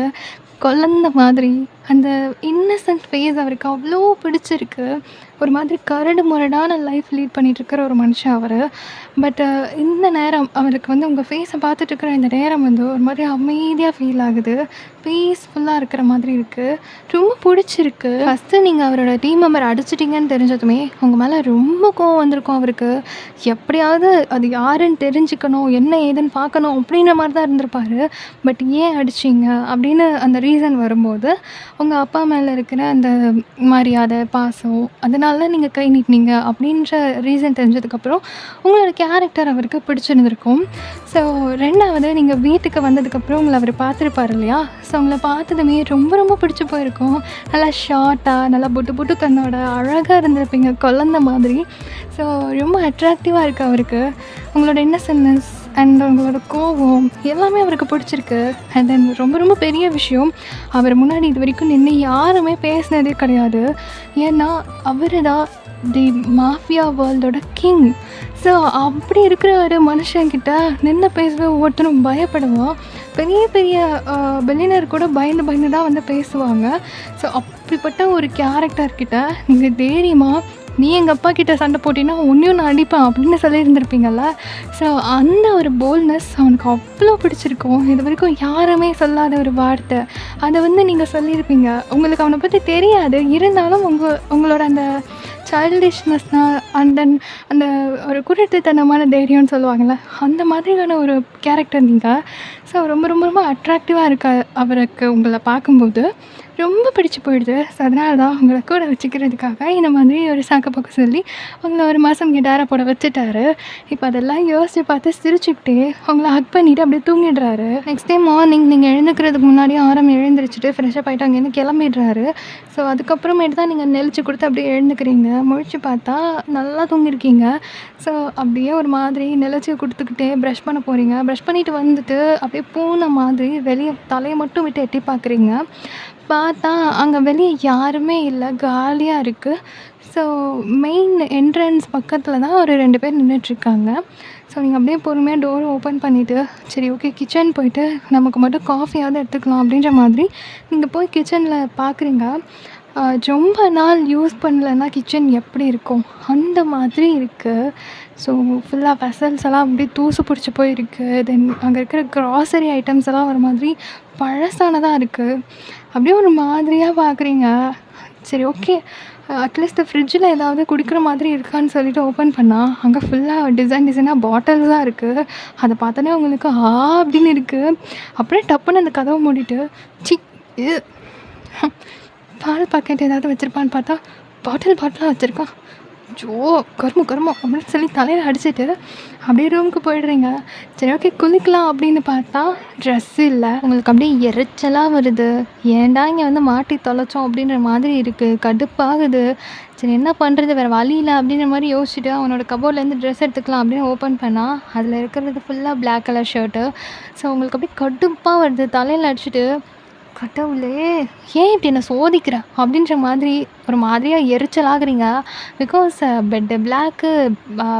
குழந்த மாதிரி. அந்த இன்னசென்ட் ஃபேஸ் அவருக்கு அவ்வளோ பிடிச்சிருக்கு. ஒரு மாதிரி கரடு முரடான லைஃப் லீட் பண்ணிகிட்ருக்கிற ஒரு மனுஷன் அவர். பட் இந்த நேரம் அவருக்கு வந்து உங்கள் ஃபேஸை பார்த்துட்டு இருக்கிற இந்த நேரம் வந்து ஒரு மாதிரி அமைதியாக ஃபீல் ஆகுது. பீஸ்ஃபுல்லாக இருக்கிற மாதிரி இருக்குது. ரொம்ப பிடிச்சிருக்கு. ஃபஸ்ட்டு நீங்கள் அவரோட டீம் மெம்பர் அடிச்சிட்டிங்கன்னு தெரிஞ்சதுமே உங்கள் மேலே ரொம்ப கோவம் வந்திருக்கும் அவருக்கு. எப்படியாவது அது யாருன்னு தெரிஞ்சுக்கணும், என்ன ஏதுன்னு பார்க்கணும் அப்படின்ற மாதிரி தான் இருந்திருப்பார். பட் ஏன் அடிச்சிங்க அப்படின்னு அந்த ரீசன் வரும்போது உங்கள் அப்பா மேலே இருக்கிற அந்த மரியாதை, பாசம், அதனால நீங்கள் கை நீட்டினீங்க அப்படின்ற ரீசன் தெரிஞ்சதுக்கப்புறம் உங்களோட கேரக்டர் அவருக்கு பிடிச்சிருந்துருக்கும். ஸோ 2வது நீங்கள் வீட்டுக்கு வந்ததுக்கப்புறம் உங்களை அவர் பார்த்துருப்பார் இல்லையா? ஸோ உங்களை பார்த்ததுமே ரொம்ப ரொம்ப பிடிச்சி போயிருக்கும். நல்லா ஷார்ட்டாக நல்லா புட்டு புட்டு கண்ணோட அழகாக இருந்திருப்பீங்க, குழந்த மாதிரி. ஸோ ரொம்ப அட்ராக்டிவாக இருக்குது அவருக்கு. உங்களோட இன்னசென்ட்னஸ் அண்ட் உங்களோட கோவம் எல்லாமே அவருக்கு பிடிச்சிருக்கு. அண்ட் தென் ரொம்ப ரொம்ப பெரிய விஷயம், அவர் முன்னாடி இது வரைக்கும் நின்று யாருமே பேசினதே கிடையாது. ஏன்னா அவர் தான் தி மாஃபியா வேர்ல்டோட கிங். ஸோ அப்படி இருக்கிற ஒரு மனுஷங்கிட்ட நின்று பேசவே ஒவ்வொருத்தரும் பயப்படுவான். பெரிய பெரிய பில்லியனர் கூட பயந்து பயந்து தான் வந்து பேசுவாங்க. ஸோ அப்படிப்பட்ட ஒரு கேரக்டர்கிட்ட நீங்கள் தைரியமாக, "நீ எங்கள் அப்பா கிட்ட சண்டை போட்டின்னா உன்னையும் நான் அடிப்பேன்" அப்படின்னு சொல்லியிருந்திருப்பீங்கள்ல. ஸோ அந்த ஒரு போல்ட்னஸ் அவனுக்கு அவ்வளோ பிடிச்சிருக்கும். இது வரைக்கும் யாருமே சொல்லாத ஒரு வார்த்தை, அதை வந்து நீங்கள் சொல்லியிருப்பீங்க. உங்களுக்கு அவனை பற்றி தெரியாது, இருந்தாலும் உங்களோட அந்த சைல்டிஷ்னஸ்னால் அண்ட் தென் அந்த ஒரு குருட்டுத்தனமான தைரியம்னு சொல்லுவாங்கள்ல, அந்த மாதிரியான ஒரு கேரக்டர் நீங்கள். ஸோ ரொம்ப ரொம்ப ரொம்ப அட்ராக்டிவாக இருக்க அவருக்கு உங்களை பார்க்கும்போது ரொம்ப பிடிச்சி போயிடுது. ஸோ அதனால தான் உங்களை கூட வச்சுக்கிறதுக்காக இந்த மாதிரி ஒரு சாக்கு போக்கு சொல்லி உங்களை ஒரு மாதம் கிட்டாரை போட வச்சுட்டாரு. இப்போ அதெல்லாம் யோசித்து பார்த்து சிரிச்சுக்கிட்டே உங்களை ஹக் பண்ணிவிட்டு அப்படியே தூங்கிடுறாரு. நெக்ஸ்ட் டே மார்னிங் நீங்கள் எழுந்துக்கிறதுக்கு முன்னாடி ஆரம் எழுந்திரிச்சிட்டு ஃப்ரெஷ்ஷப் ஆகிட்டு அங்கேருந்து கிளம்பிடுறாரு. ஸோ அதுக்கப்புறமேட்டு தான் நீங்கள் நெளிச்சு கொடுத்து அப்படியே எழுந்துக்கிறீங்க. முழிச்சு பார்த்தா நல்லா தூங்கியிருக்கீங்க. ஸோ அப்படியே ஒரு மாதிரி நெளிச்சு கொடுத்துக்கிட்டே ப்ரஷ் பண்ண போகிறீங்க. ப்ரஷ் பண்ணிவிட்டு வந்துட்டு அப்படியே பூனை மாதிரி வெளியே தலையை மட்டும் விட்டு எட்டி பார்க்குறீங்க. பார்த்தா அங்கே வெளியே யாருமே இல்லை, காலியாக இருக்குது. ஸோ மெயின் என்ட்ரன்ஸ் பக்கத்தில் தான் ஒரு 2 பேர் நின்றுட்டுருக்காங்க. ஸோ நீங்கள் அப்படியே பொறுமையாக டோரை ஓப்பன் பண்ணிவிட்டு, சரி ஓகே கிச்சன் போயிட்டு நமக்கு மட்டும் காஃபியாவது எடுத்துக்கலாம் அப்படின்ற மாதிரி நீங்கள் போய் கிச்சனில் பார்க்குறீங்க. ரொம்ப நாள் யூஸ் பண்ணலன்னா கிச்சன் எப்படி இருக்கும் அந்த மாதிரி இருக்குது. ஸோ ஃபுல்லாக வெசல்ஸ் எல்லாம் அப்படியே தூசு பிடிச்சி போயிருக்கு. தென் அங்கே இருக்கிற க்ராசரி ஐட்டம்ஸ் எல்லாம் ஒரு மாதிரி பழசானதாக இருக்குது. அப்படியே ஒரு மாதிரியாக பார்க்குறீங்க. சரி, ஓகே, அட்லீஸ்ட் ஃப்ரிட்ஜில் ஏதாவது குடிக்கிற மாதிரி இருக்கான்னு சொல்லிட்டு ஓப்பன் பண்ணால் அங்கே ஃபுல்லாக டிசைனாக பாட்டில்ஸாக இருக்குது. அதை பார்த்தோன்னே உங்களுக்கு அப்படின்னு இருக்குது. அப்படியே டப்புன்னு அந்த கதவை மூடிட்டு சி இது பால் பாக்கெட் ஏதாவது வச்சுருப்பான்னு பார்த்தா பாட்டிலாக வச்சுருக்கான். ஜோ கருமம் அப்படின்னு சொல்லி தலையில் அடிச்சுட்டு அப்படியே ரூமுக்கு போயிடுறீங்க. சரி, ஓகே, குளிக்கலாம் அப்படின்னு பார்த்தா ட்ரெஸ் இல்லை. உங்களுக்கு அப்படியே எரிச்சலாக வருது. ஏன்டா இங்கே வந்து மாட்டி தொலைச்சோம் அப்படின்ற மாதிரி இருக்குது. கடுப்பாகுது. சரி, என்ன பண்ணுறது, வேறு வழி இல்லை அப்படின்ற மாதிரி யோசிச்சுட்டு அவனோட கபோர்ட்லேருந்து ட்ரெஸ் எடுத்துக்கலாம் அப்படின்னு ஓப்பன் பண்ணால் அதில் இருக்கிறது ஃபுல்லாக பிளாக் கலர் ஷர்ட்டு. ஸோ உங்களுக்கு அப்படியே கடுப்பாக வருது. தலையில் அடிச்சுட்டு கடவுளே ஏன் இப்படி என்ன சோதிக்கிற அப்படின்ற மாதிரி ஒரு மாதிரியாக எரிச்சலாகிறீங்க. Because bed black,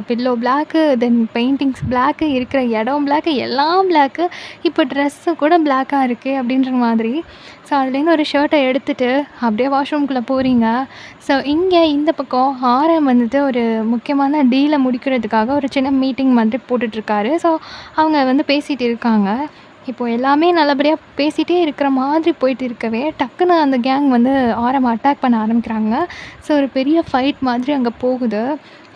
pillow black, then paintings black, இருக்கிற இடம் பிளாக்கு, எல்லாம் பிளாக்கு, இப்போ ட்ரெஸ்ஸு கூட பிளாக்காக இருக்குது அப்படின்ற மாதிரி. ஸோ அதுலேருந்து ஒரு ஷர்ட்டை எடுத்துகிட்டு அப்படியே வாஷ்ரூம்குள்ளே போகிறீங்க. ஸோ இங்கே இந்த பக்கம் ஆரம் வந்துட்டு ஒரு முக்கியமான டீலை முடிக்கிறதுக்காக ஒரு சின்ன மீட்டிங் மாதிரி போட்டுட்ருக்காரு. ஸோ அவங்க வந்து பேசிகிட்டு இருக்காங்க. இப்போது எல்லாமே நல்லபடியாக பேசிகிட்டே இருக்கிற மாதிரி போயிட்டு இருக்கவே டக்குன்னு அந்த கேங் வந்து ஆரம் அட்டாக் பண்ண ஆரம்பிக்கிறாங்க. ஸோ ஒரு பெரிய ஃபைட் மாதிரி அங்கே போகுது.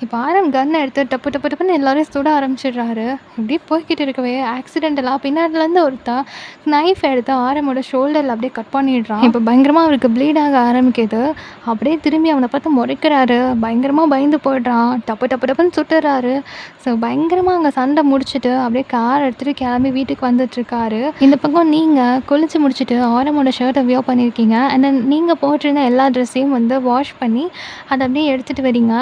இப்போ ஆரம் கன்னை எடுத்து டப்புன்னு எல்லோரையும் சுட ஆரம்பிச்சிடுறாரு. இப்படியே போய்கிட்டு இருக்கவே ஆக்சிடென்டலாக பின்னாடிலேருந்து ஒருத்தன் நைஃப் எடுத்து ஆரமோட ஷோல்டரில் அப்படியே கட் பண்ணிடுறான். இப்போ பயங்கரமாக அவருக்கு ப்ளீட் ஆக ஆரம்பிக்குது. அப்படியே திரும்பி அவனை பார்த்து முறைக்கிறாரு. பயங்கரமாக பயந்து போய்ட்றான். டப்புன்னு சுட்டுறாரு. ஸோ பயங்கரமாக அங்கே சண்டை முடிச்சுட்டு அப்படியே கார் எடுத்துகிட்டு கிளம்பி வீட்டுக்கு வந்துட்டுருக்காரு. இந்த பக்கம் நீங்கள் குளிச்சு முடிச்சுட்டு ஆரமோட ஷர்ட்டை வியோ பண்ணியிருக்கீங்க. அண்ட் தென் நீங்கள் போட்டிருந்த எல்லா ட்ரெஸ்ஸையும் வந்து வாஷ் பண்ணி அதை அப்படியே எடுத்துகிட்டு வரீங்க.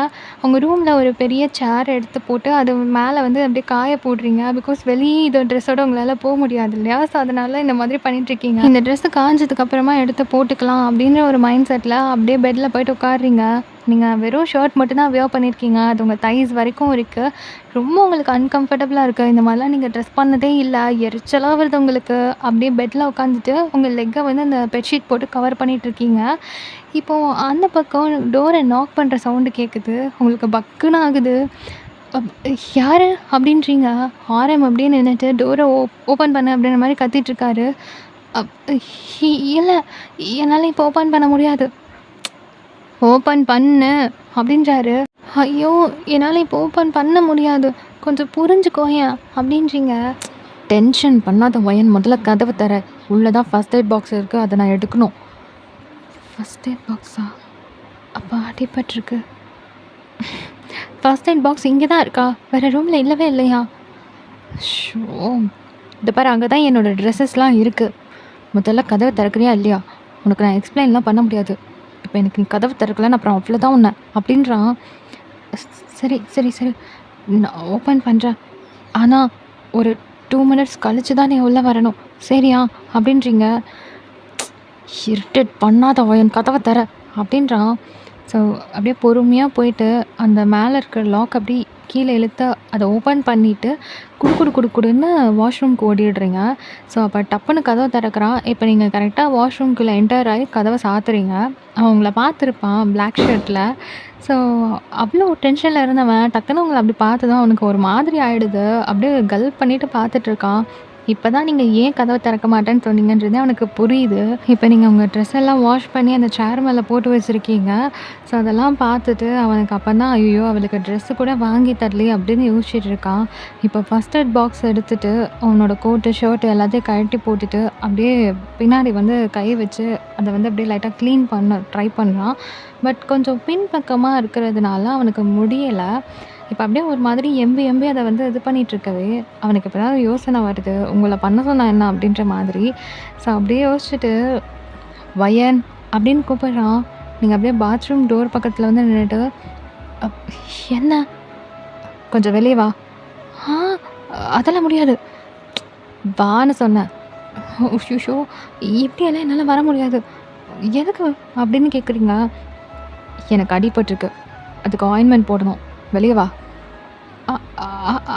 உங்கள் ரூமில் ஒரு பெரிய சேர் எடுத்து போட்டு அது மேலே வந்து அப்படியே காய போடுறீங்க. பிகாஸ் வெளியே இந்த ட்ரெஸ்ஸோடு உங்களால் போக முடியாது இல்லையா? ஸோ அதனால் இந்த மாதிரி பண்ணிகிட்ருக்கீங்க. இந்த ட்ரெஸ்ஸு காஞ்சதுக்கப்புறமா எடுத்து போட்டுக்கலாம் அப்படின்ற ஒரு மைண்ட் செட்டில் அப்படியே பெட்டில் போய்ட்டு உட்காடுறீங்க. நீங்கள் வெறும் ஷர்ட் மட்டும்தான் வியர் பண்ணியிருக்கீங்க. அது உங்கள் தைஸ் வரைக்கும் இருக்குது. ரொம்ப உங்களுக்கு அன்கம்ஃபர்டபுளாக இருக்குது. இந்த மாதிரிலாம் நீங்கள் ட்ரெஸ் பண்ணதே இல்லை. எரிச்சலாக வருது உங்களுக்கு. அப்படியே பெட்டில் உட்காந்துட்டு உங்கள் லெக்கை வந்து அந்த பெட்ஷீட் போட்டு கவர் பண்ணிகிட்ருக்கீங்க. இப்போது அந்த பக்கம் டோரை நாக் பண்ணுற சவுண்டு கேட்குது. உங்களுக்கு பக்குன்னு ஆகுது. யார் அப்படின்றீங்க. ஆரம் அப்படியே நின்றுட்டு டோரை ஓப்பன் பண்ண அப்படின்ற மாதிரி கத்திகிட்ருக்காரு. இல்லை, என்னால் இப்போ ஓப்பன் பண்ண முடியாது. ஓப்பன் பண்ணு அப்படின்றாரு. ஐயோ, என்னால் இப்போ ஓப்பன் பண்ண முடியாது, கொஞ்சம் புரிஞ்சுக்கோயேன் அப்படின்றீங்க. டென்ஷன் பண்ணாத வயன், முதல்ல கதவை தர. உள்ளே தான் ஃபஸ்ட் எய்ட் பாக்ஸ் இருக்குது, அதை நான் எடுக்கணும். ஃபஸ்ட் எய்ட் பாக்ஸா? அப்போ அடிபட்டிருக்கு. ஃபஸ்ட் எய்ட் பாக்ஸ் இங்கே தான் இருக்கா? வேறு ரூமில் இல்லவே இல்லையா? ஷோ, இந்த பாரு, அங்கே தான் என்னோடய ட்ரெஸ்ஸஸ்லாம் இருக்குது. முதல்ல கதவை திறக்கிறியா இல்லையா? உனக்கு நான் எக்ஸ்பிளைன்லாம் பண்ண முடியாது. இப்போ எனக்கு நீ கதவு திறக்கலன்னு அப்புறம் அவ்வளோதான் உன்னை அப்படின்றான். சரி, நான் ஓப்பன் பண்ணுறேன். ஆனால் ஒரு 2 minutes கழிச்சு தான் நீ உள்ளே வரணும், சரியா அப்படின்றீங்க. இரிட்டேட் பண்ணாத வயன், கதவை தர அப்படின்றான். ஸோ அப்படியே பொறுமையாக போயிட்டு அந்த மேலே இருக்கிற லாக் அப்படி கீழே இழுத்து அதை ஓப்பன் பண்ணிவிட்டு குடுன்னு வாஷ்ரூம்க்கு ஓடிடுறீங்க. ஸோ அப்போ டப்புன்னு கதவை திறக்கிறான். இப்போ நீங்கள் கரெக்டாக வாஷ்ரூம்குள்ளே என்டர் ஆகி கதவை சாத்துறீங்க. அவன் உங்களை பார்த்துருப்பான் பிளாக் ஷர்ட்டில். ஸோ அவ்வளோ டென்ஷனில் இருந்தவன் டக்குன்னு உங்களை அப்படி பார்த்து தான் அவனுக்கு ஒரு மாதிரி ஆகிடுது. அப்படியே கல்ப் பண்ணிவிட்டு பார்த்துட்ருக்கான். இப்போ தான் நீங்கள் ஏன் கதவை திறக்க மாட்டேன்னு சொன்னீங்கன்றதே அவனுக்கு புரியுது. இப்போ நீங்கள் உங்கள் ட்ரெஸ் எல்லாம் வாஷ் பண்ணி அந்த சேர் மேலே போட்டு வச்சுருக்கீங்க. ஸோ அதெல்லாம் பார்த்துட்டு அவனுக்கு அப்போ தான் ஐயோ, அவளுக்கு ட்ரெஸ்ஸு கூட வாங்கி தரலையே அப்படின்னு யோசிச்சுட்டு இருக்கான். இப்போ ஃபஸ்ட் எய்ட் பாக்ஸ் எடுத்துகிட்டு அவனோட கோட்டு ஷர்ட்டு எல்லாத்தையும் கழட்டி போட்டுட்டு அப்படியே பின்னாடி வந்து கை வச்சு அதை வந்து அப்படியே லைட்டாக க்ளீன் பண்ண ட்ரை பண்ணுறான். பட் கொஞ்சம் பின்பக்கமாக இருக்கிறதுனால அவனுக்கு முடியலை. இப்போ அப்படியே ஒரு மாதிரி எம்பி அதை வந்து இது பண்ணிகிட்ருக்கவே அவனுக்கு இப்போ தான் யோசனை வருது, உங்களை பண்ண சொன்னா என்ன அப்படின்ற மாதிரி. ஸோ அப்படியே யோசிச்சுட்டு வயன் அப்படின்னு கூப்பிட்றான். நீங்கள் அப்படியே பாத்ரூம் டோர் பக்கத்தில் வந்து நின்றுட்டு என்ன கொஞ்சம் வெளியே வா. அதெல்லாம் முடியாது, வான்னு சொன்னேன். ஷோ, இப்படியெல்லாம் என்னால் வர முடியாது. எதுக்கு அப்படின்னு கேட்குறீங்க. எனக்கு அடிபட்டிருக்கு, அதுக்கு ஆயின்மெண்ட் போடணும், வெளியே வா.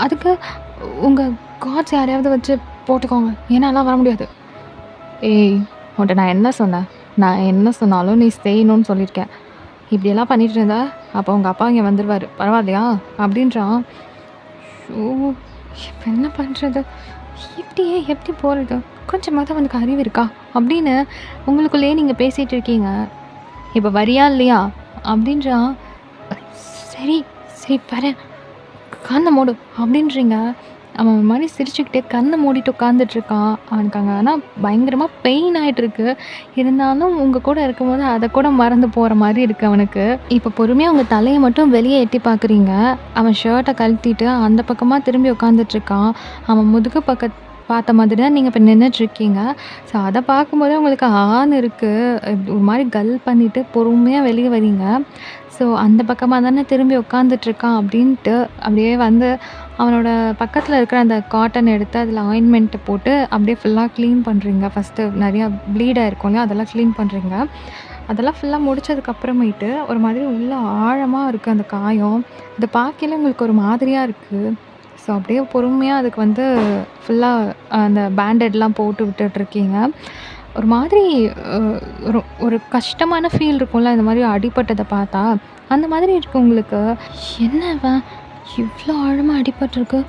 அதுக்கு உங்கள் கார்ட்ஸ் யாரையாவது வச்சு போட்டுக்கோங்க, ஏன்னாலாம் வர முடியாது. ஏய், உன்ட்ட நான் என்ன சொன்னேன்? நான் என்ன சொன்னாலும் நீ செய்யணும்னு சொல்லியிருக்கேன். இப்படியெல்லாம் பண்ணிட்டு இருந்தா, அப்போ உங்க அப்பா இங்க வந்துருவாரு. பரவாயில்லையா?" அப்படின்றான். ஷோ! இப்ப என்ன பண்றது? இப்படியே எப்படி போறது? கொஞ்சமாவது அவனுக்கு அறிவு இருக்கா? அப்படின்னு உங்களுக்குள்ளேயே நீங்க பேசிட்டு இருக்கீங்க. "இப்ப வரியா இல்லையா?" அப்படின்றான். "சரி, சரி வரேன். கண்ண மூடு" அப்படின்றீங்க. அவன் ஒரு மாரி சிரிச்சுக்கிட்டே கண்ண மூடிட்டு உட்காந்துட்ருக்கான். அவனுக்கு அங்க ஆனா பயங்கரமா பெயின் ஆயிட்டுருக்கு. இருந்தாலும் உங்க கூட இருக்கும்போது அத கூட மறந்து போற மாரி இருக்கு அவனுக்கு. இப்ப பொறுமையா உங்க தலைய மட்டும் வெளிய எட்டி பார்க்குறீங்க. அவன் ஷர்ட்ட கழட்டிட்டு அந்த பக்கமா திரும்பி உட்காந்துட்ருக்கான். அவன் முதுகு பார்த்த மாதிரி தான் நீங்க இப்ப நின்னுட்ருக்கீங்க. ஸோ அத பார்க்கும்போதே உங்களுக்கு ஆன்னு இருக்கு. ஒரு மாரி கல் பண்ணிட்டு பொறுமையா வெளிய வரீங்க. ஸோ அந்த பக்கமா தானே திரும்பி உட்காந்துட்ருக்கான் அப்படின்ட்டு அப்படியே வந்து அவனோட பக்கத்துல இருக்கிற அந்த காட்டன் எடுத்து அதில ஆயின்மென்ட் போட்டு அப்படியே ஃபுல்லா கிளீன் பண்றீங்க. ஃபர்ஸ்ட்டு நெறையா ப்ளீட் ஆயிருக்கும் இல்லையா? அதெல்லாம் கிளீன் பண்றீங்க. அதெல்லாம் ஃபுல்லா முடிச்சதுக்கப்புறமேட்டு ஒரு மாதிரி உள்ள ஆழமா இருக்கு அந்த காயம். இத பார்க்கையில உங்களுக்கு ஒரு மாதிரியா இருக்கு. ஸோ அப்படியே பொறுமையா அதுக்கு வந்து ஃபுல்லா அந்த பேண்டேட்லாம் போட்டு விட்டுட்ருக்கீங்க. ஒரு மாதிரி அ ஒரு ஒரு கஷ்டமான ஃபீல் இருக்கும்ல, இந்த மாரி அடிபட்டத பார்த்தா. அந்த மாதிரி இருக்கு உங்களுக்கு. "என்ன இவன் இவ்ளோ ஆழமா அடிபட்டுருக்கு.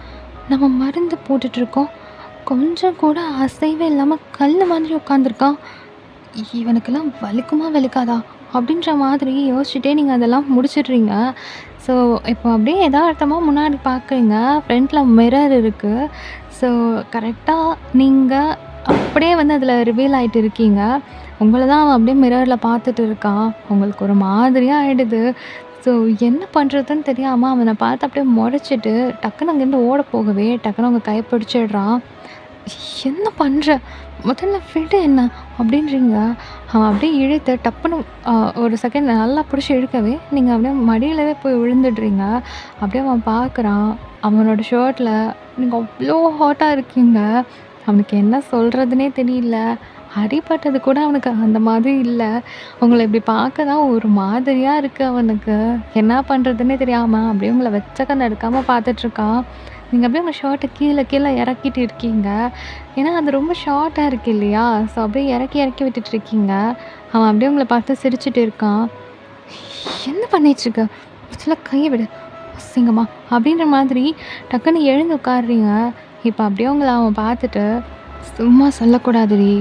நம்ம மருந்து போட்டுட்ருக்கோம். கொஞ்சம் கூட அசைவே இல்லாம கல்லு மாதிரி உட்காந்துருக்கான். இவனுக்கெல்லாம் வலிக்குமா வலிக்காதா?" அப்படின்ற மாதிரி யோசிச்சுட்டே நீங்க அதெல்லாம் முடிச்சிடுறீங்க. ஸோ இப்போ அப்படியே எதார்த்தமா முன்னாடி பார்க்குறீங்க. ஃப்ரண்ட்ல மிரர் இருக்கு. ஸோ கரெக்ட்டா நீங்க அப்படியே வந்து அதில ரிவீல் ஆயிட்டு இருக்கீங்க. உங்கள தான் அவன் அப்படியே மிரர்ல பார்த்துட்டு இருக்கான். உங்களுக்கு ஒரு மாதிரியா ஆயிடுது. ஸோ என்ன பண்ணுறதுன்னு தெரியாம அவன பார்த்து அப்படியே மொறச்சிட்டு டக்குனு அங்கேருந்து ஓட போகவே டக்குனு அவங்க கைய பிடிச்சிடுறான். "என்ன பண்ற? முதல்ல விடு என்ன" அப்படின்றீங்க. அவன் அப்படியே இழுத்து டப்புனு அ ஒரு செகண்ட் நல்லா புடிச்சு இழுக்கவே, நீங்க அப்படியே மடியிலவே போய் விழுந்துடுறீங்க. அப்படியே அவன் பார்க்குறான். அவனோட ஷர்ட்ல நீங்க அவ்ளோ ஹாட்டா இருக்கீங்க. அவனுக்கு என்ன சொல்றதுன்னே தெரியல. அடிபட்டது கூட அவனுக்கு அந்த மாதிரி இல்ல. உங்கள இப்படி பார்க்க தான் ஒரு மாதிரியா இருக்கு அவனுக்கு. என்ன பண்றதுன்னே தெரியாம அப்படியே உங்கள வெச்ச கண்ணு எடுக்காம பார்த்துட்ருக்கான். நீங்க அப்படியே உங்க ஷர்ட்ட கீழ கீழ இறக்கிட்டு இருக்கீங்க. ஏன்னா, அது ரொம்ப ஷார்ட்டா இருக்கு இல்லையா? ஸோ அப்படியே இறக்கி இறக்கி விட்டுட்டுருக்கீங்க. அவன் அப்படியே உங்கள பார்த்து சிரிச்சுட்டு இருக்கான். "என்ன பண்ணிட்டுருக்க? முதல்ல கைய விடு. அசிங்கமா" அப்படின்ற மாதிரி டக்குன்னு எழுந்து உட்கார்றீங்க. இப்ப அப்படியே உங்கள அவன் பார்த்துட்டு, "சும்மா சொல்லக்கூடாதுடி.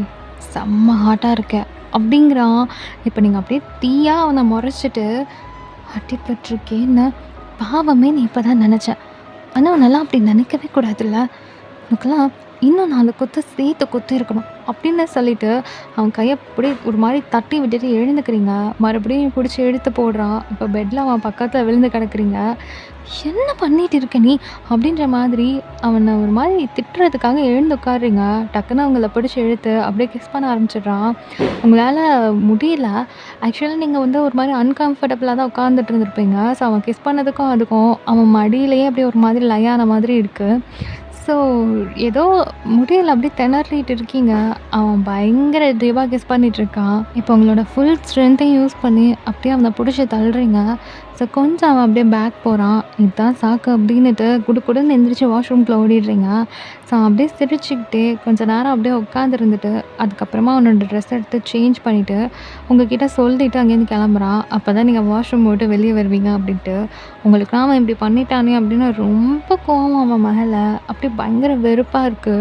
செம்ம ஹாட்டா இருக்க" அப்படிங்கிறான். இப்ப நீங்க அப்படியே தீயா அவன மொறச்சிட்டு, "அடிபட்டுருக்கேன்னு பாவமே நீ இப்ப தான் நெனச்ச. ஆனா உன்னலாம் அப்படி நினைக்கவே கூடாதுல்ல. உனக்கெல்லாம் இன்னும் 4 குத்து சேர்த்து குத்திருக்கணும்" அப்படின்னு சொல்லிட்டு அவன் கைய அப்படியே ஒரு மாரி தட்டி விட்டுட்டு எழுந்துக்கிறீங்க. மறுபடியும் புடிச்சு இழுத்து போடுறான். இப்ப பெட்ல அவன் பக்கத்துல விழுந்து கிடக்குறீங்க. "என்ன பண்ணிட்டு இருக்க நீ?" அப்படின்ற மாதிரி அவன ஒரு மாரி திட்டுறதுக்காக எழுந்து உட்கார்றீங்க. டக்குனு அவங்கள பிடிச்சு இழுத்து அப்படியே கிஸ் பண்ண ஆரம்பிச்சிடுறான். உங்களால முடியல. ஆக்சுவலா நீங்க வந்து ஒரு மாரி அன்கம்ஃபர்டபுளா தான் உட்கார்ந்துட்டு இருந்திருப்பீங்க. ஸோ அவன் கிஸ் பண்ணதுக்கும் அதுக்கும் அவன் மடியிலேயே அப்படியே ஒரு மாதிரி லை ஆன மாதிரி இருக்கு. ஸோ ஏதோ முடியல அப்படியே திணறிட்டு இருக்கீங்க. அவன் பயங்கர டீப்பா கிஸ் பண்ணிட்டுருக்கான். இப்போ உங்களோட ஃபுல் ஸ்ட்ரென்த்தையும் யூஸ் பண்ணி அப்படியே அவன புடிச்சு தள்ளுறீங்க. ஸோ கொஞ்சம் அவன் அப்படியே பேக் போறான். இதுதான் சாக்கு அப்படின்னுட்டு குடுகுடுன்னு எந்திரிச்சு வாஷ்ரூம்குள்ள ஓடிடுறீங்க. ஸோ அவன் அப்படியே சிரிச்சுக்கிட்டே கொஞ்ச நேரம் அப்படியே உட்காந்துருந்துட்டு, அதுக்கப்புறமா அவனோட ட்ரெஸ் எடுத்து சேஞ்ச் பண்ணிட்டு, உங்ககிட்ட சொல்லிட்டு அங்கேருந்து கிளம்புறான். அப்பதான் நீங்க வாஷ்ரூம் விட்டு வெளிய வருவீங்க அப்படின்ட்டு. உங்களுக்குலாம் அவன் இப்படி பண்ணிட்டானே அப்படின்னு ரொம்ப கோவம் அவன் மேல. அப்படியே பயங்கர வெறுப்பா இருக்கு.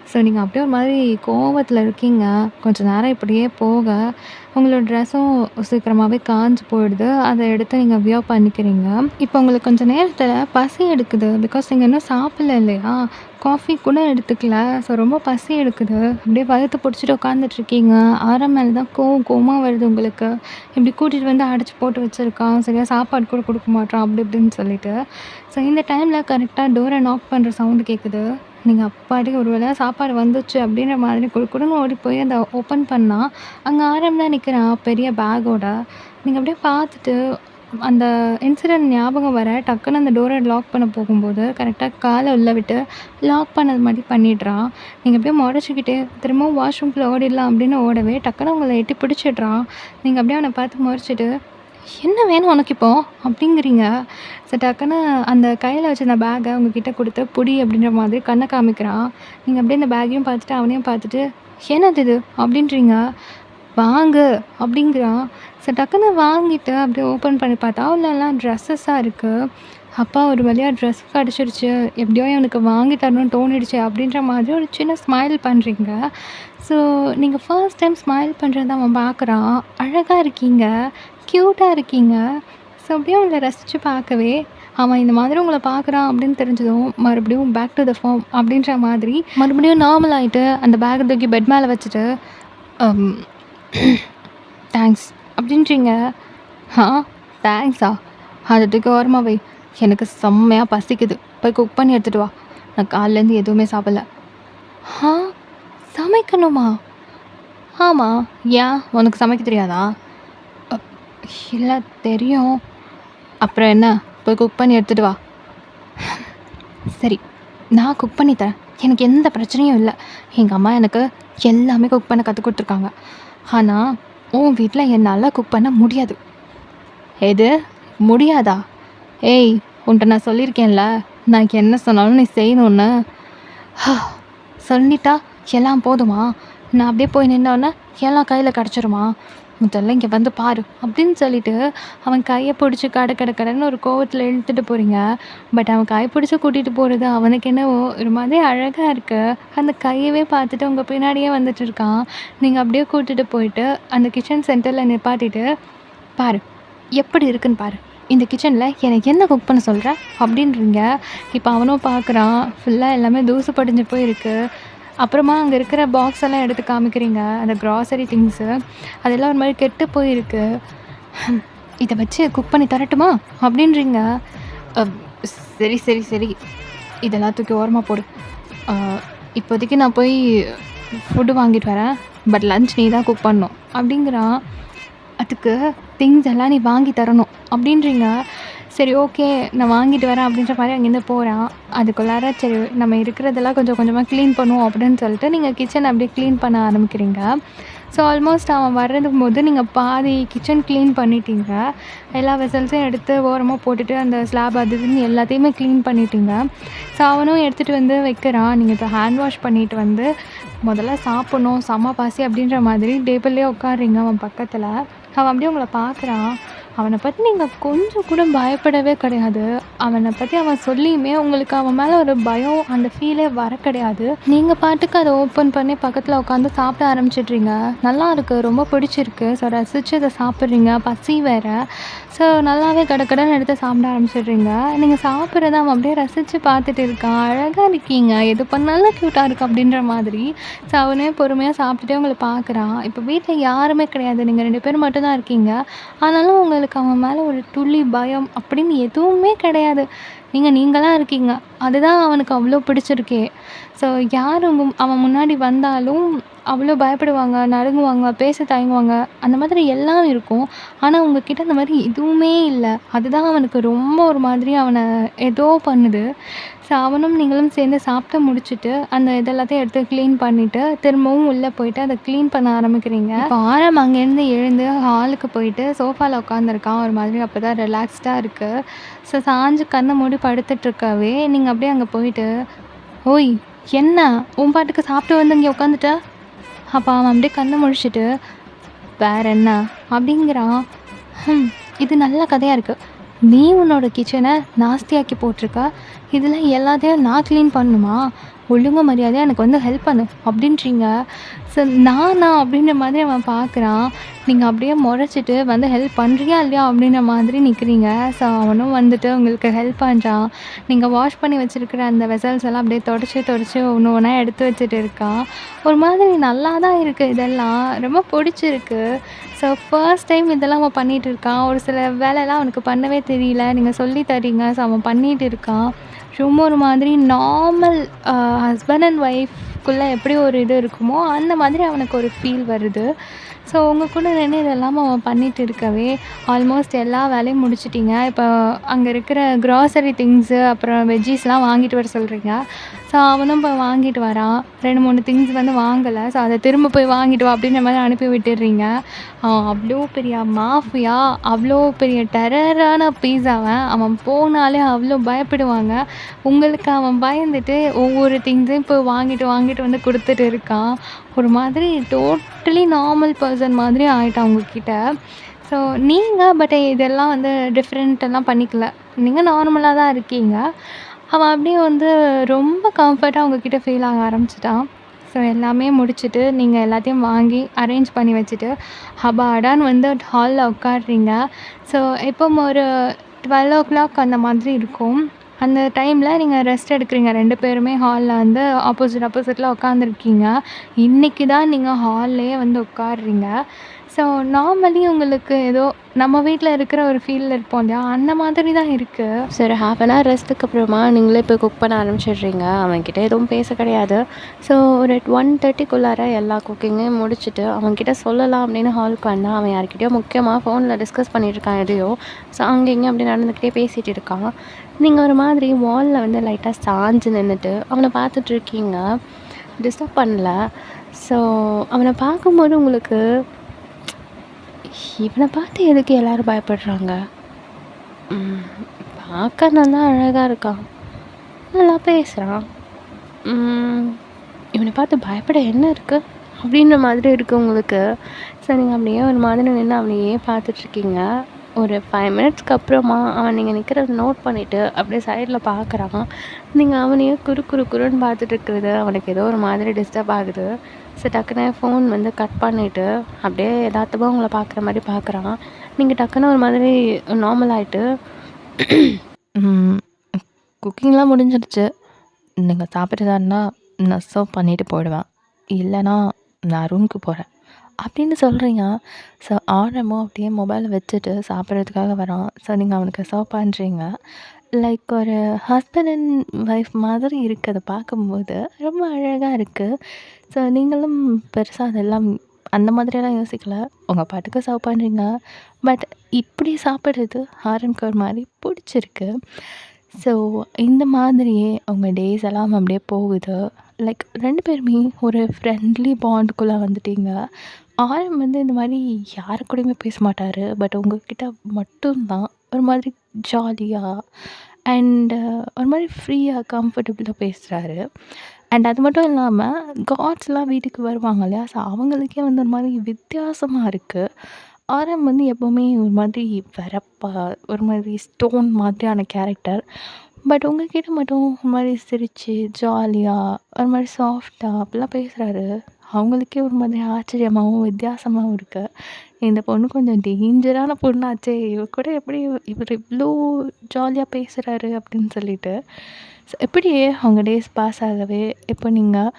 ஸோ நீங்க அப்படியே ஒரு மாதிரி கோவத்துல இருக்கீங்க. கொஞ்ச நேரம் இப்படியே போக, உங்களோட ட்ரெஸ்ஸும் சீக்கிரமாவே காஞ்சு போயிடுது. அத எடுத்து நீங்க வியர் பண்ணிக்கிறீங்க. இப்போ உங்களுக்கு கொஞ்ச நேரத்துல பசி எடுக்குது. பிகாஸ் நீங்க இன்னும் சாப்பிடல இல்லையா? காஃபி கூட எடுத்துக்கல. ஸோ ரொம்ப பசி எடுக்குது. அப்படியே வயித்த புடிச்சுட்டு உட்காந்துட்ருக்கீங்க. ஆரன் மேல தான் கோவம் கோவமா வருது உங்களுக்கு. இப்படி கூட்டிட்டு வந்து அடைச்சு போட்டு வச்சிருக்கான். சரியா சாப்பாடு கூட குடுக்க மாட்றான். அப்படி இப்படின்னு சொல்லிட்டு. ஸோ இந்த டைம்ல கரெக்ட்டா டோர நாக் பண்ற சவுண்ட் கேட்குது. நீங்க அப்பாடி ஒரு வேள சாப்பாடு வந்துச்சு அப்படின்ற மாதிரி குடுகுடுன்னு ஓடி போய் அத ஓப்பன் பண்ணா, அங்க ஆரம் தான் நிக்கிறான் பெரிய பேக்கோட. நீங்க அப்படியே பார்த்துட்டு அந்த இன்சிடென்ட் ஞாபகம் வர டக்குன்னு அந்த டோர லாக் பண்ண போகும்போது, கரெக்ட்டா கால உள்ள விட்டு லாக் பண்ணது மாரி பண்ணிடுறான். நீங்க அப்படியே மொறச்சுக்கிட்டே திரும்பவும் வாஷ்ரூம்குள்ள ஓடிடலாம் அப்படின்னு ஓடவே, டக்குன்னு உங்கள எட்டி பிடிச்சிடுறான். நீங்க அப்படியே அவன பார்த்து மொறச்சுட்டு, "என்ன வேணும் உனக்கு இப்போ?" அப்படிங்கிறீங்க. ஸோ டக்குன்னு அந்த கையில வச்சிருந்த பேக்க உங்ககிட்ட குடுத்து, "புடி" அப்படின்ற மாதிரி கண்ண காமிக்கிறான். நீங்க அப்படியே அந்த பேக்கையும் பார்த்துட்டு, அவனையும் பார்த்துட்டு, "என்னது இது?" அப்படின்றீங்க. வாங்கு அப்படிங்கிறான். சரி டக்குன்னு வாங்கிட்டு அப்படியே ஓப்பன் பண்ணி பார்த்தா உள்ளலாம் ட்ரெஸ்ஸஸாக இருக்குது. அப்பா ஒரு வழியா ட்ரெஸ் கிடச்சிருச்சு, எப்படியோ எனக்கு வாங்கி தரணும்னு தோணிடுச்சு அப்படின்ற மாதிரி ஒரு சின்ன ஸ்மைல் பண்ணுறீங்க. ஸோ நீங்கள் ஃபர்ஸ்ட் டைம் ஸ்மைல் பண்ணுறத அவன் பார்க்குறான். அழகாக இருக்கீங்க, க்யூட்டாக இருக்கீங்க. ஸோ அப்படியே உங்களை ரசித்து பார்க்கவே அவன் இந்த மாதிரி உங்களை பார்க்குறான் அப்படின்னு தெரிஞ்சதும் மறுபடியும் பேக் டு த ஃபார்ம் அப்படின்ற மாதிரி மறுபடியும் நார்மல் ஆகிட்டு அந்த பேக்கை தூக்கி பெட் மேலே வச்சுட்டு தேங்க்ஸ் அப்படின்றீங்க. ஆ தேங்க்ஸா? அதை தூக்கி ஓரமாக வை, எனக்கு செம்மையாக பசிக்குது, போய் குக் பண்ணி எடுத்துகிட்டு வா, நான் காலையிலேருந்து எதுவுமே சாப்பிடல. ஆ சமைக்கணுமா? ஆமாம், ஏன் உனக்கு சமைக்க தெரியாதா? இல்லை தெரியும். அப்புறம் என்ன, போய் குக் பண்ணி எடுத்துகிட்டு வா. சரி, நான் குக் பண்ணி தரேன், எனக்கு எந்த பிரச்சனையும் இல்லை. எங்கள் அம்மா எனக்கு எல்லாமே குக் பண்ண கற்றுக் கொடுத்துருக்காங்க. ஆனால் உன் வீட்டில் என்னால் குக் பண்ண முடியாது. எது முடியாதா? ஏய், உன்கிட்ட நான் சொல்லியிருக்கேன்ல, நான் என்ன சொன்னாலும் நீ செய்யணுன்னு. சொல்லிட்டா எல்லாம் போதுமா? நான் அப்படியே போய் நின்னோன்னே எல்லாம் கையில் கிடச்சிருமா? முதல்ல இங்கே வந்து பாரு அப்படின்னு சொல்லிட்டு அவன் கையை பிடிச்சி கடன்னு ஒரு கோவத்தில் இழுத்துட்டு போகிறீங்க. பட் அவன் கையை பிடிச்சி கூட்டிகிட்டு போகிறது அவனுக்கு என்னவோ ஒரு மாதிரி அழகாக இருக்கு. அந்த கையவே பார்த்துட்டு உங்கள் பின்னாடியே வந்துட்டு இருக்கான். நீங்கள் அப்படியே கூட்டிகிட்டு போயிட்டு அந்த கிச்சன் சென்டரில் நிப்பாட்டிட்டு, பாரு எப்படி இருக்குன்னு பாரு, இந்த கிச்சனில் எனக்கு என்ன குக் பண்ண சொல்கிற அப்படின்றீங்க. இப்போ அவனும் பார்க்குறான், ஃபுல்லாக எல்லாமே தூசு படிஞ்சு போயிருக்கு. அப்புறமா அங்கே இருக்கிற பாக்ஸ் எல்லாம் எடுத்து காமிக்கிறீங்க, அந்த க்ராசரி திங்ஸு அதெல்லாம் ஒரு மாதிரி கெட்டு போயிருக்கு. இதை வச்சு குக் பண்ணி தரட்டுமா அப்படின்றீங்க. சரி சரி சரி, இதெல்லாம் தூக்கி ஓரமாக போடு. இப்போதைக்கு நான் போய் ஃபுட்டு வாங்கிட்டு வரேன், பட் லன்ச் நீ தான் குக் பண்ணணும் அப்படிங்கிறான். அதுக்கு திங்ஸ் எல்லாம் நீ வாங்கி தரணும் அப்படின்றீங்க. சரி ஓகே, நான் வாங்கிட்டு வரேன் அப்படின்ற மாதிரி அங்கேருந்து போகிறான். அதுக்குள்ளார சரி நம்ம இருக்கிறதெல்லாம் கொஞ்சம் கொஞ்சமாக க்ளீன் பண்ணுவோம் அப்படின்னு சொல்லிட்டு நீங்கள் கிச்சன் அப்படியே க்ளீன் பண்ண ஆரம்பிக்கிறீங்க. ஸோ ஆல்மோஸ்ட் அவன் வர்றதுக்கு போது நீங்கள் பாதி கிச்சன் க்ளீன் பண்ணிட்டீங்க. எல்லா வெசல்ஸையும் எடுத்து ஓரமாக போட்டுட்டு அந்த ஸ்லாப் அது இதுன்னு எல்லாத்தையுமே க்ளீன் பண்ணிட்டீங்க. ஸோ அவனும் எடுத்துகிட்டு வந்து வைக்கிறான். நீங்கள் இப்போ ஹேண்ட் வாஷ் பண்ணிவிட்டு வந்து முதல்ல சாப்பிட்ணும், செம்ம பசி அப்படின்ற மாதிரி டேபிள்லேயே உட்காடுறீங்க அவன் பக்கத்தில். அவன் அப்படியே உங்களை பார்க்குறான். அவனை பற்றி நீங்கள் கொஞ்சம் கூட பயப்படவே கிடையாது. அவனை பற்றி அவன் சொல்லியுமே உங்களுக்கு அவன் மேலே ஒரு பயம், அந்த ஃபீலே வர கிடையாது. நீங்கள் பாட்டுக்கு அதை ஓப்பன் பண்ணி பக்கத்தில் உட்காந்து சாப்பிட ஆரம்பிச்சிட்றீங்க. நல்லா இருக்குது, ரொம்ப பிடிச்சிருக்கு. ஸோ ரசித்து அதை சாப்பிட்றீங்க, பசி வேறு. ஸோ நல்லாவே கடன்னு எடுத்து சாப்பிட ஆரம்பிச்சிடுறீங்க. நீங்கள் சாப்பிட்றத அவன் அப்படியே ரசித்து பார்த்துட்டு இருக்கான். அழகாக இருக்கீங்க, எது பண்ணாலும் க்யூட்டாக இருக்குது அப்படின்ற மாதிரி. ஸோ அவனே பொறுமையாக சாப்பிட்டுட்டே உங்களை பார்க்குறான். இப்போ வீட்டில் யாருமே கிடையாது, நீங்கள் 2 பேர் மட்டும்தான் இருக்கீங்க. ஆனாலும் உங்களுக்கு அவன் மேலே ஒரு துளி பயம் அப்படின்னு எதுவுமே கிடையாது. நீங்களாக இருக்கீங்க, அதுதான் அவனுக்கு அவ்வளோ பிடிச்சிருக்கே. ஸோ யார் அவன் முன்னாடி வந்தாலும் அவ்வளோ பயப்படுவாங்க, நடுங்குவாங்க, பேச தயங்குவாங்க, அந்த மாதிரி எல்லாம் இருக்கும். ஆனால் உங்ககிட்ட அந்த மாதிரி எதுவுமே இல்லை. அதுதான் அவனுக்கு ரொம்ப ஒரு மாதிரி அவனை ஏதோ பண்ணுது. ஸோ அவனும் நீங்களும் சேர்ந்து சாப்பிட்டு முடிச்சுட்டு அந்த இதெல்லாத்தையும் எடுத்து க்ளீன் பண்ணிவிட்டு திரும்பவும் உள்ளே போயிட்டு அதை க்ளீன் பண்ண ஆரம்பிக்கிறீங்க. இப்போ ஆரம் அங்கேருந்து எழுந்து ஹாலுக்கு போயிட்டு சோஃபாவில் உட்காந்துருக்கான். ஒரு மாதிரி அப்போ தான் ரிலாக்ஸ்டாக இருக்குது. ஸோ சாஞ்சு கண்ணை மூடி படுத்துட்ருக்கவே நீங்கள் அப்படியே அங்கே போயிட்டு, ஓய் என்ன உன் பாட்டுக்கு சாப்பிட்டு வந்து இங்கே உட்காந்துட்ட? அப்போ அவன் அப்படியே கண்ணை முழிச்சிட்டு, வேற என்ன அப்படிங்கிறான். இது நல்ல கதையாக இருக்குது. நீ உன்னோட கிச்சனை நாஸ்தியாக்கி போட்டிருக்க, இதில் எல்லாத்தையும் நான் க்ளீன் பண்ணணுமா? ஒழுங்கு மரியாதையாக எனக்கு வந்து ஹெல்ப் பண்ணு அப்படின்றீங்க. ஸோ நானா அப்படின்ற மாதிரி அவன் பார்க்குறான். நீங்கள் அப்படியே முறைச்சிட்டு வந்து ஹெல்ப் பண்ணுறியா இல்லையா அப்படின்ற மாதிரி நிற்கிறீங்க. ஸோ அவனும் வந்துட்டு உங்களுக்கு ஹெல்ப் பண்ணுறான். நீங்கள் வாஷ் பண்ணி வச்சுருக்கிற அந்த வெசல்ஸ் எல்லாம் அப்படியே தொடச்சி ஒன்று ஒன்றா எடுத்து வச்சுட்டு இருக்கான். ஒரு மாதிரி நல்லா தான் இருக்குது, இதெல்லாம் ரொம்ப பிடிச்சிருக்கு. ஸோ ஃபர்ஸ்ட் டைம் இதெல்லாம் அவன் பண்ணிகிட்டு இருக்கான். ஒரு சில வேலையெல்லாம் அவனுக்கு பண்ணவே தெரியல, நீங்கள் சொல்லி தரீங்க. ஸோ அவன் பண்ணிகிட்டு இருக்கான். ரொம்ப ஒரு மாதிரி நார்மல் ஹஸ்பண்ட் அண்ட் ஒய்ஃப்குள்ளே எப்படி ஒரு இது இருக்குமோ அந்த மாதிரி அவனுக்கு ஒரு ஃபீல் வருது. ஸோ உங்கள் கூட நின்று இதெல்லாம் அவன் பண்ணிகிட்டு இருக்கவே ஆல்மோஸ்ட் எல்லா வேலையும் முடிச்சிட்டிங்க. இப்போ அங்கே இருக்கிற க்ராசரி திங்ஸு அப்புறம் வெஜ்ஜீஸ்லாம் வாங்கிட்டு வர சொல்கிறீங்க. ஸோ அவனும் இப்போ வாங்கிட்டு வரான். 2-3 திங்ஸ் வந்து வாங்கலை. ஸோ அதை திரும்ப போய் வாங்கிட்டு வா அப்படின்ற மாதிரி அனுப்பி விட்டுடுறீங்க. அவ்வளோ பெரிய மாஃபியா, அவ்வளோ பெரிய டெரரான பீஸாவை அவன் போனாலே அவ்வளோ பயப்படுவாங்க. உங்களுக்கு அவன் பயந்துட்டு ஒவ்வொரு திங்ஸையும் இப்போ வாங்கிட்டு வந்து கொடுத்துட்டு இருக்கான். ஒரு மாதிரி டோட்டலி நார்மல் பர்சன் மாதிரி ஆயிட்டேன் உங்ககிட்ட. ஸோ நீங்கள் பட் இதெல்லாம் வந்து டிஃப்ரெண்ட் எல்லாம் பண்ணிக்கல. நீங்கள் நார்மலாக தான் இருக்கீங்க. அவன் அப்படியே வந்து ரொம்ப கம்ஃபர்ட்டாக உங்ககிட்ட ஃபீல் ஆக ஆரம்பிச்சிட்டான். ஸோ எல்லாமே முடிச்சுட்டு நீங்கள் எல்லாத்தையும் வாங்கி அரேஞ்ச் பண்ணி வச்சுட்டு ஹபாடான்னு வந்து ஹாலில் உட்காடுறீங்க. ஸோ எப்போ ஒரு 12 அந்த மாதிரி இருக்கும். அந்த டைமில் நீங்கள் ரெஸ்ட் எடுக்கிறீங்க. 2 பேருமே ஹாலில் வந்து ஆப்போசிட்டில் உட்காந்துருக்கீங்க. இன்றைக்கி தான் நீங்கள் ஹால்லேயே வந்து உட்காடுறீங்க. ஸோ நார்மலி உங்களுக்கு ஏதோ நம்ம வீட்டில் இருக்கிற ஒரு ஃபீலில் இருப்போம் இல்லையா, அந்த மாதிரி தான் இருக்குது. சரி, ஹாஃப் அன் ஹவர் ரெஸ்ட்டுக்கு அப்புறமா நீங்களே போய் குக் பண்ண ஆரம்பிச்சிடுறீங்க. அவன்கிட்ட எதுவும் பேச கிடையாது. ஸோ ஒரு 1:30க்குள்ளார எல்லா குக்கிங்கையும் முடிச்சுட்டு அவன்கிட்ட சொல்லலாம் அப்படின்னு ஹாலுக்கு வந்தால் அவன் யார்கிட்டயோ முக்கியமாக ஃபோனில் டிஸ்கஸ் பண்ணிகிட்டு இருக்கான் எதையோ. ஸோ அங்கே இங்கே அப்படி நடந்துக்கிட்டே பேசிகிட்டு இருக்கான். நீங்கள் ஒரு மாதிரி வாலில் வந்து லைட்டாக சாஞ்சு நின்றுட்டு அவனை பார்த்துட்ருக்கீங்க. டிஸ்டர்ப் பண்ணல. ஸோ அவனை பார்க்கும்போது உங்களுக்கு இவனை பார்த்து எதுக்கு எல்லோரும் பயப்படுறாங்க? பார்க்க நல்லா அழகாக இருக்கான், நல்லா பேசுகிறான், இவனை பார்த்து பயப்பட என்ன இருக்குது அப்படின்ற மாதிரி இருக்குது உங்களுக்கு. ஸோ நீங்கள் அப்படியே ஒரு மாதிரி நின்று அவனையே பார்த்துட்ருக்கீங்க. ஒரு 5 மினிட்ஸ்க்கு அப்புறமா அவன் நீங்கள் நிற்கிறத நோட் பண்ணிவிட்டு அப்படியே சைடில் பார்க்குறான். நீங்கள் அவனையே குறுன்னு பார்த்துட்டு இருக்கிறது அவனுக்கு ஏதோ ஒரு மாதிரி டிஸ்டர்ப் ஆகுது. ஸோ டக்குன்னு ஃபோன் வந்து கட் பண்ணிவிட்டு அப்படியே எதார்த்தமாக உங்களை பார்க்குற மாதிரி பார்க்குறான். நீங்கள் டக்குன்னு ஒரு மாதிரி நார்மல் ஆகிட்டு, குக்கிங்லாம் முடிஞ்சிடுச்சு, நீங்கள் சாப்பிட்றதா இருந்தால் நான் சர்வ் பண்ணிவிட்டு போயிடுவேன், இல்லைனா நான் ரூமுக்கு போகிறேன் அப்படின்னு சொல்கிறீங்க. ஸோ ஆரம்பம் அப்படியே மொபைலை வச்சுட்டு சாப்பிட்றதுக்காக வரான். ஸோ நீங்கள் அவனுக்கு சர்வ் பண்ணுறீங்க. லைக் ஒரு ஹஸ்பண்ட் அண்ட் ஒய்ஃப் மாதிரி இருக்குது. அதை பார்க்கும்போது ரொம்ப அழகாக இருக்குது. ஸோ நீங்களும் பெருசாக அதெல்லாம் அந்த மாதிரியெல்லாம் யோசிக்கல. உங்கள் பாட்டுக்கு சர்வ் பண்ணுறீங்க. பட் இப்படி சாப்பிட்றது ஆரம்பிக்க ஒரு மாதிரி பிடிச்சிருக்கு. ஸோ இந்த மாதிரியே உங்கள் டேஸ் எல்லாம் அப்படியே போகுது. லைக் 2 பேருமே ஒரு ஃப்ரெண்ட்லி பாண்டுக்குள்ளே வந்துட்டீங்க. ஆரம் வந்து இந்த மாதிரி யாரு கூடயுமே பேச மாட்டார். பட் உங்ககிட்ட மட்டும்தான் ஒரு மாதிரி ஜாலியாக அண்டு ஒரு மாதிரி ஃப்ரீயாக கம்ஃபர்டபுளாக பேசுகிறாரு. அண்ட் அது மட்டும் இல்லாமல் காட்ஸ்லாம் வீட்டுக்கு வருவாங்க இல்லையா, ஸோ அவங்களுக்கே வந்து ஒரு மாதிரி வித்தியாசமாக இருக்குது. ஆரம் வந்து எப்போவுமே ஒரு மாதிரி வெறப்பாக ஒரு மாதிரி ஸ்டோன் மாதிரியான கேரக்டர். பட் உங்ககிட்ட மட்டும் ஒரு மாதிரி சிரித்து ஜாலியாக ஒரு மாதிரி சாஃப்டாக அப்படிலாம் பேசுகிறாரு. அவங்களுக்கே ஒரு மாதிரி ஆச்சரியமாகவும் வித்தியாசமாகவும் இருக்குது. இந்த பொண்ணு கொஞ்சம் டேஞ்சரான பொண்ணாச்சே, கூட எப்படி இவர் இவ்வளோ ஜாலியாக பேசுகிறாரு அப்படின்னு சொல்லிட்டு. ஸோ இப்படியே அவங்க டேஸ் பாஸ் ஆகவே இப்போ நீங்கள்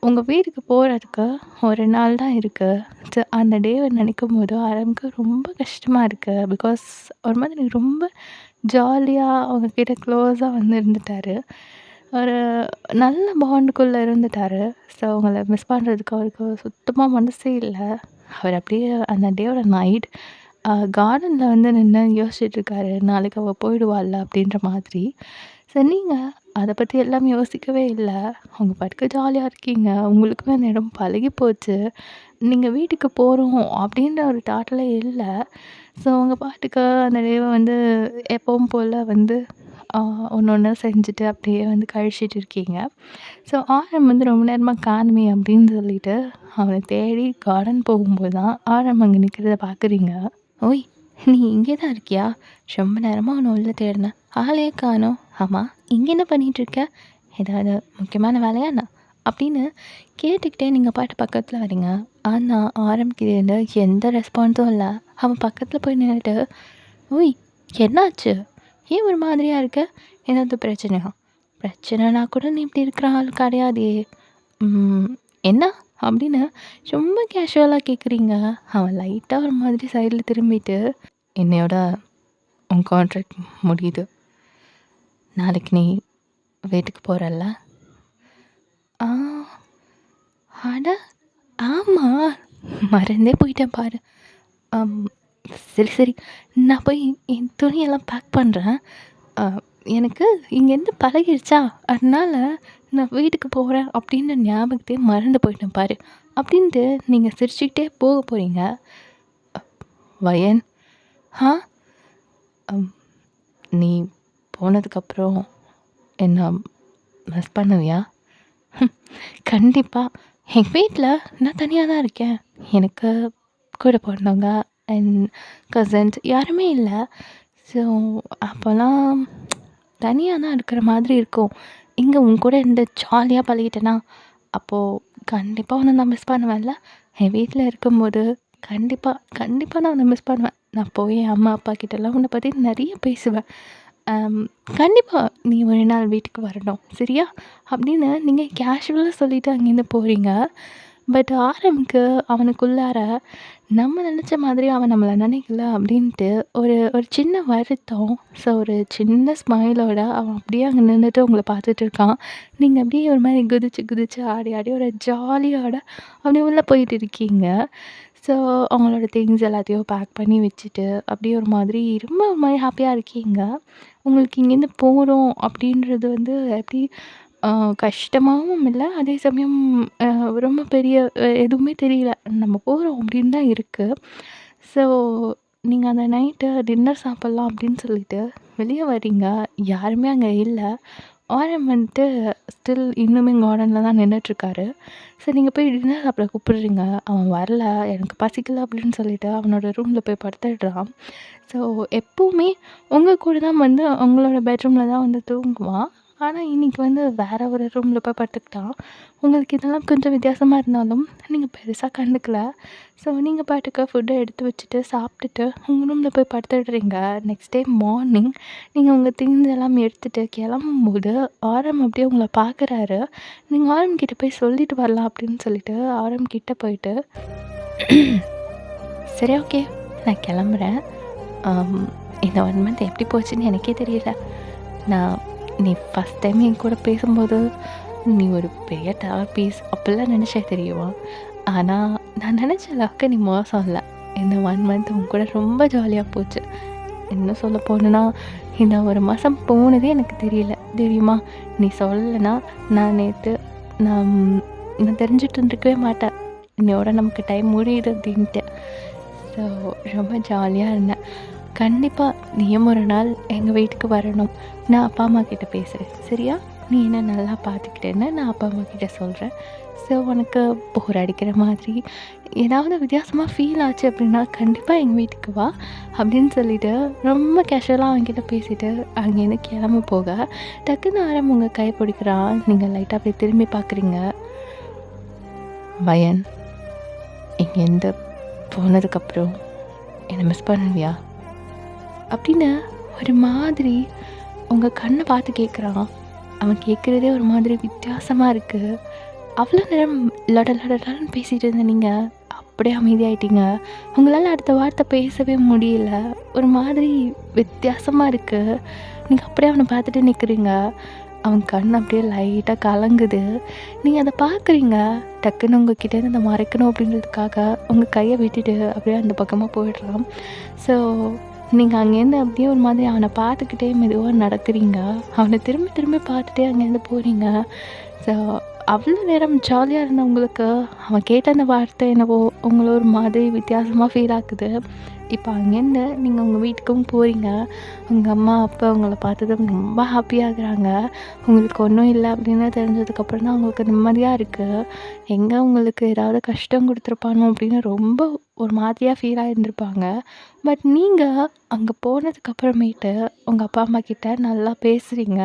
உங்கள் வீட்டுக்கு போகிறதுக்கு ஒரு நாள் தான் இருக்குது. ஸோ அந்த டேவை நினைக்கும் போது ஆரம்புக்கு ரொம்ப கஷ்டமாக இருக்குது. பிகாஸ் ஒரு மாதிரி ரொம்ப ஜாலியாக அவங்கக்கிட்ட க்ளோஸாக வந்து இருந்துட்டார். ஒரு நல்ல பாண்டுக்குள்ளே இருந்துட்டார். ஸோ அவங்கள மிஸ் பண்ணுறதுக்கு அவருக்கு சுத்தமாக மனசே இல்லை. அவர் அப்படியே அந்த டேவோட நைட் கார்டனில் வந்து நின்று யோசிச்சுட்ருக்காரு, நாளைக்கு அவள் போயிடுவாள்ல அப்படின்ற மாதிரி. ஸோ நீங்கள் அதை பற்றி எல்லாம் யோசிக்கவே இல்லை. அவங்க பாட்டுக்கு ஜாலியாக இருக்கீங்க. உங்களுக்குமே அந்த இடம் பழகி போச்சு. நீங்கள் வீட்டுக்கு போகிறோம் அப்படின்ற ஒரு தாட்டில் இல்லை. ஸோ உங்கள் பாட்டுக்கு அந்த டேவை வந்து எப்பவும் போல் வந்து ஒன்று செஞ்சுட்டு அப்படியே வந்து கழிச்சிட்டு இருக்கீங்க. ஸோ ஆரம் வந்து ரொம்ப நேரமாக காணுமே அப்படின்னு சொல்லிட்டு அவனை தேடி கார்டன் போகும்போது தான் ஆரம் அங்கே நிற்கிறத பார்க்குறீங்க. ஓய், நீ இங்கே தான் இருக்கியா? ரொம்ப நேரமாக அவனை உள்ள தேடினேன், ஆளையே காணோம். ஆமாம், இங்கே என்ன பண்ணிகிட்ருக்க? ஏதாவது முக்கியமான வேலையா என்ன அப்படின்னு கேட்டுக்கிட்டே நீங்கள் பாட்டு பக்கத்தில் வரீங்க. ஆனால் ஆரம்பிக்கிறது எந்த ரெஸ்பான்ஸும் இல்லை. அவன் பக்கத்தில் போய் நின்றுட்டு, ஓய் என்னாச்சு, ஏன் ஒரு மாதிரியாக இருக்க? ஏதாவது பிரச்சனையா? பிரச்சனைனா கூட நீ இப்படி இருக்கிற ஆள் கிடையாதே. என்ன அப்படின்னு ரொம்ப கேஷுவலாக கேட்குறீங்க. அவன் லைட்டாக ஒரு மாதிரி சைடில் திரும்பிட்டு, என்னையோட உன் கான்ட்ராக்ட் முடியுது, நாளைக்கு நீ வீட்டுக்கு போகிறல்ல? ஆ, அட ஆமாம், மறந்தே போயிட்டேன் பாரு. சரி சரி, நான் போய் என் துணியெல்லாம் பேக் பண்ணுறேன். எனக்கு இங்கேருந்து பழகிடுச்சா, அதனால நான் வீட்டுக்கு போகிறேன் அப்படின்ற ஞாபகத்தையே மறந்து போயிட்டேன் பாரு அப்படின்ட்டு நீங்கள் சிரிச்சுக்கிட்டே போக போகிறீங்க. வயன், ஆ, நீ போனதுக்கப்புறம் என்ன மிஸ் பண்ணுவியா? கண்டிப்பாக. எங்கள் வீட்டில் நான் தனியாக தான் இருக்கேன். எனக்கு கூட பிறந்தவங்க அண்ட் கசின்ஸ் யாருமே இல்ல. ஸோ அப்போலாம் தனியா தான் இருக்கிற மாதிரி இருக்கும். இங்க உன் கூட இருந்து ஜாலியா பழகிட்டேனா, அப்போது கண்டிப்பா உன்ன நான் மிஸ் பண்ணுவேன்ல. என் வீட்ல இருக்கும்போது கண்டிப்பா நான் உன்ன மிஸ் பண்ணுவேன். நான் போய் என் அம்மா, அப்பா கிட்டலாம் உன்ன பத்தி நெறைய பேசுவேன். அம் கண்டிப்பா நீ ஒரு நாள் வீட்டுக்கு வரணும். சரியா? அப்படின்னு நீங்க கேஷுவலா சொல்லிட்டு அங்கேருந்து போறீங்க. பட் ஆரம்க்கு அவனுக்குள்ளார நம்ம நெனச்ச மாதிரி அவன் நம்மள நெனைக்கல அப்படின்ட்டு ஒரு ஒரு சின்ன வருத்தம். ஸோ ஒரு சின்ன ஸ்மைலோட அவன் அப்படியே அங்க நின்னுட்டு உங்கள பார்த்துட்டு இருக்கான். நீங்க அப்படியே ஒரு மாரி குதிச்சு குதிச்சு ஆடி ஆடி ஒரு ஜாலியோட அப்படியே உள்ள போயிட்டு இருக்கீங்க. ஸோ அவங்களோட திங்ஸ் எல்லாத்தையும் பேக் பண்ணி வச்சுட்டு, அப்படியே ஒரு மாதிரி ரொம்ப ஒரு மாரி ஹாப்பியா இருக்கீங்க. உங்களுக்கு இங்கேருந்து போறோம் அப்படின்றது வந்து எப்படி அ கஷ்டமாவும் இல்ல, அதே சமயம் அ ரொம்ப பெரிய எதுவுமே தெரியல. நம்ம போறோம் அப்படின்னு தான் இருக்கு. ஸோ நீங்க அந்த நைட்டு டின்னர் சாப்பிடலாம் அப்படின்னு சொல்லிட்டு வெளிய வரீங்க. யாருமே அங்க இல்ல. ஆரம் வந்துட்டு ஸ்டில் இன்னுமே கார்டன்ல தான் நின்னுட்டுருக்காரு. சரி நீங்க போய் டின்னர் சாப்பிட கூப்பிடுறீங்க. அவன் வரல. எனக்கு பசிக்கல அப்படின்னு சொல்லிட்டு அவனோட ரூம்ல போய் படுத்துடுறான். ஸோ எப்பவுமே உங்க கூட தான் வந்து உங்களோட பெட்ரூம்ல தான் வந்து தூங்குவான். ஆனா, இன்னைக்கு வந்து வேற ஒரு ரூம்ல போய் படுத்துக்கிட்டான். உங்களுக்கு இதெல்லாம் கொஞ்சம் வித்தியாசமா இருந்தாலும், நீங்க பெருசா கண்டுக்கல. ஸோ நீங்க பாட்டுக்கு ஃபுட்ட எடுத்து வச்சுட்டு, சாப்பிட்டுட்டு உங்க ரூம்ல போய் படுத்துடுறீங்க. நெக்ஸ்ட் டே மார்னிங் நீங்க உங்க திங்ஸ் எல்லாம் எடுத்துட்டு கிளம்பும்போது, ஆரம் அப்படியே உங்கள பார்க்குறாரு. நீங்க ஆரம் கிட்ட போய் சொல்லிட்டு வரலாம் அப்படின்னு சொல்லிட்டு, ஆரம் கிட்ட போயிட்டு, "சரி ஓகே. நான் கிளம்புறேன். ஆம், இந்த 1 மந்த் எப்படி போச்சுன்னு எனக்கே தெரியல. நான் நீ ஃபஸ்ட் டைம் என் கூட பேசும்போது, நீ ஒரு பெரிய டவர் பீஸ் அப்படிலாம் நினச்சேன் தெரியுமா? ஆனா, நான் நினச்ச அளவுக்கு நீ மோசம் இல்ல. இந்த 1 மந்த் உன் கூட ரொம்ப ஜாலியா போச்சு. இன்னும் சொல்ல போணுன்னா, இந்த 1 மாதம் போனதே எனக்கு தெரியல. தெரியுமா? நீ சொல்லலைன்னா நான் நேத்து நான் நான் தெரிஞ்சுட்டு இருந்திருக்கவே மாட்டேன். இன்னையோட நமக்கு டைம் முடியுது அப்படின்ட்டு. ஸோ ரொம்ப ஜாலியா இருந்தேன். கண்டிப்பா நீயும் ஒரு நாள் எங்க வீட்டுக்கு வரணும். நான் அப்பா, அம்மா கிட்ட பேசுறேன். சரியா? நீ என்ன நல்லா பார்த்துக்கிட்டேன்னு நான் அப்பா, அம்மா கிட்ட சொல்றேன். ஸோ உனக்கு போர் அடிக்கிற மாதிரி ஏதாவது வித்தியாசமா ஃபீல் ஆச்சு அப்படின்னா, கண்டிப்பா எங்க வீட்டுக்கு வா அப்படின்னு சொல்லிட்டு ரொம்ப கேஷுவலா அவன்கிட்ட பேசிட்டு அங்கேருந்து கிளம்ப போக, டக்குன்னு ஆரம் உங்க கை பிடிக்கிறான். நீங்க லைட்டா அப்படியே திரும்பி பார்க்குறீங்க. "வயன், இங்கேருந்து போனதுக்கப்புறம் என்ன மிஸ் பண்ணுவியா?" அப்படின்னு ஒரு மாதிரி உங்க கண்ண பார்த்து கேட்குறான். அவன் கேட்குறதே ஒரு மாதிரி வித்தியாசமா இருக்கு. அவ்வளோ நேரம் லட லட லடன்னு பேசிட்டு இருந்த நீங்க, அப்படியே அமைதியாயிட்டீங்க. உங்களால அடுத்த வார்த்தை பேசவே முடியல. ஒரு மாதிரி வித்தியாசமா இருக்கு. நீங்க அப்படியே அவன பார்த்துட்டு நிக்கிறீங்க. அவன் கண் அப்படியே லைட்டா கலங்குது. நீங்க அத பார்க்குறீங்க. டக்குன்னு உங்க கிட்டேருந்து அத மறைக்கணும் அப்படின்றதுக்காக உங்க கைய விட்டுட்டு அப்படியே அந்த பக்கமா போயிடுறான். ஸோ நீங்க அங்கேருந்து அப்படியே ஒரு மாதிரி அவன பார்த்துக்கிட்டே மெதுவா நடக்கிறீங்க. அவன திரும்பி திரும்பி பார்த்துட்டே அங்கேருந்து போறீங்க. ஸோ அவ்வளோ நேரம் ஜாலியா இருந்த உங்களுக்கு, அவன் கேட்ட அந்த வார்த்தை என்னவோ உங்கள ஒரு மாதிரி வித்தியாசமா ஃபீல் ஆக்குது. இப்போ அங்கேருந்து நீங்க உங்க வீட்டுக்கும் போறீங்க. உங்க அம்மா, அப்பா உங்கள பார்த்ததும் ரொம்ப ஹாப்பியாகுறாங்க. உங்களுக்கு ஒண்ணும் இல்ல அப்படின்னு தெரிஞ்சதுக்கப்புறம் தான் உங்களுக்கு நிம்மதியா இருக்கு. எங்க உங்களுக்கு ஏதாவது கஷ்டம் குடுத்துருப்பானோ அப்படின்னு ரொம்ப ஒரு மாதிரியா ஃபீல் ஆயிருந்திருப்பாங்க. பட் நீங்க அங்க போனதுக்கு அப்புறமேட்டு உங்க அப்பா, அம்மா கிட்ட நல்லா பேசுறீங்க.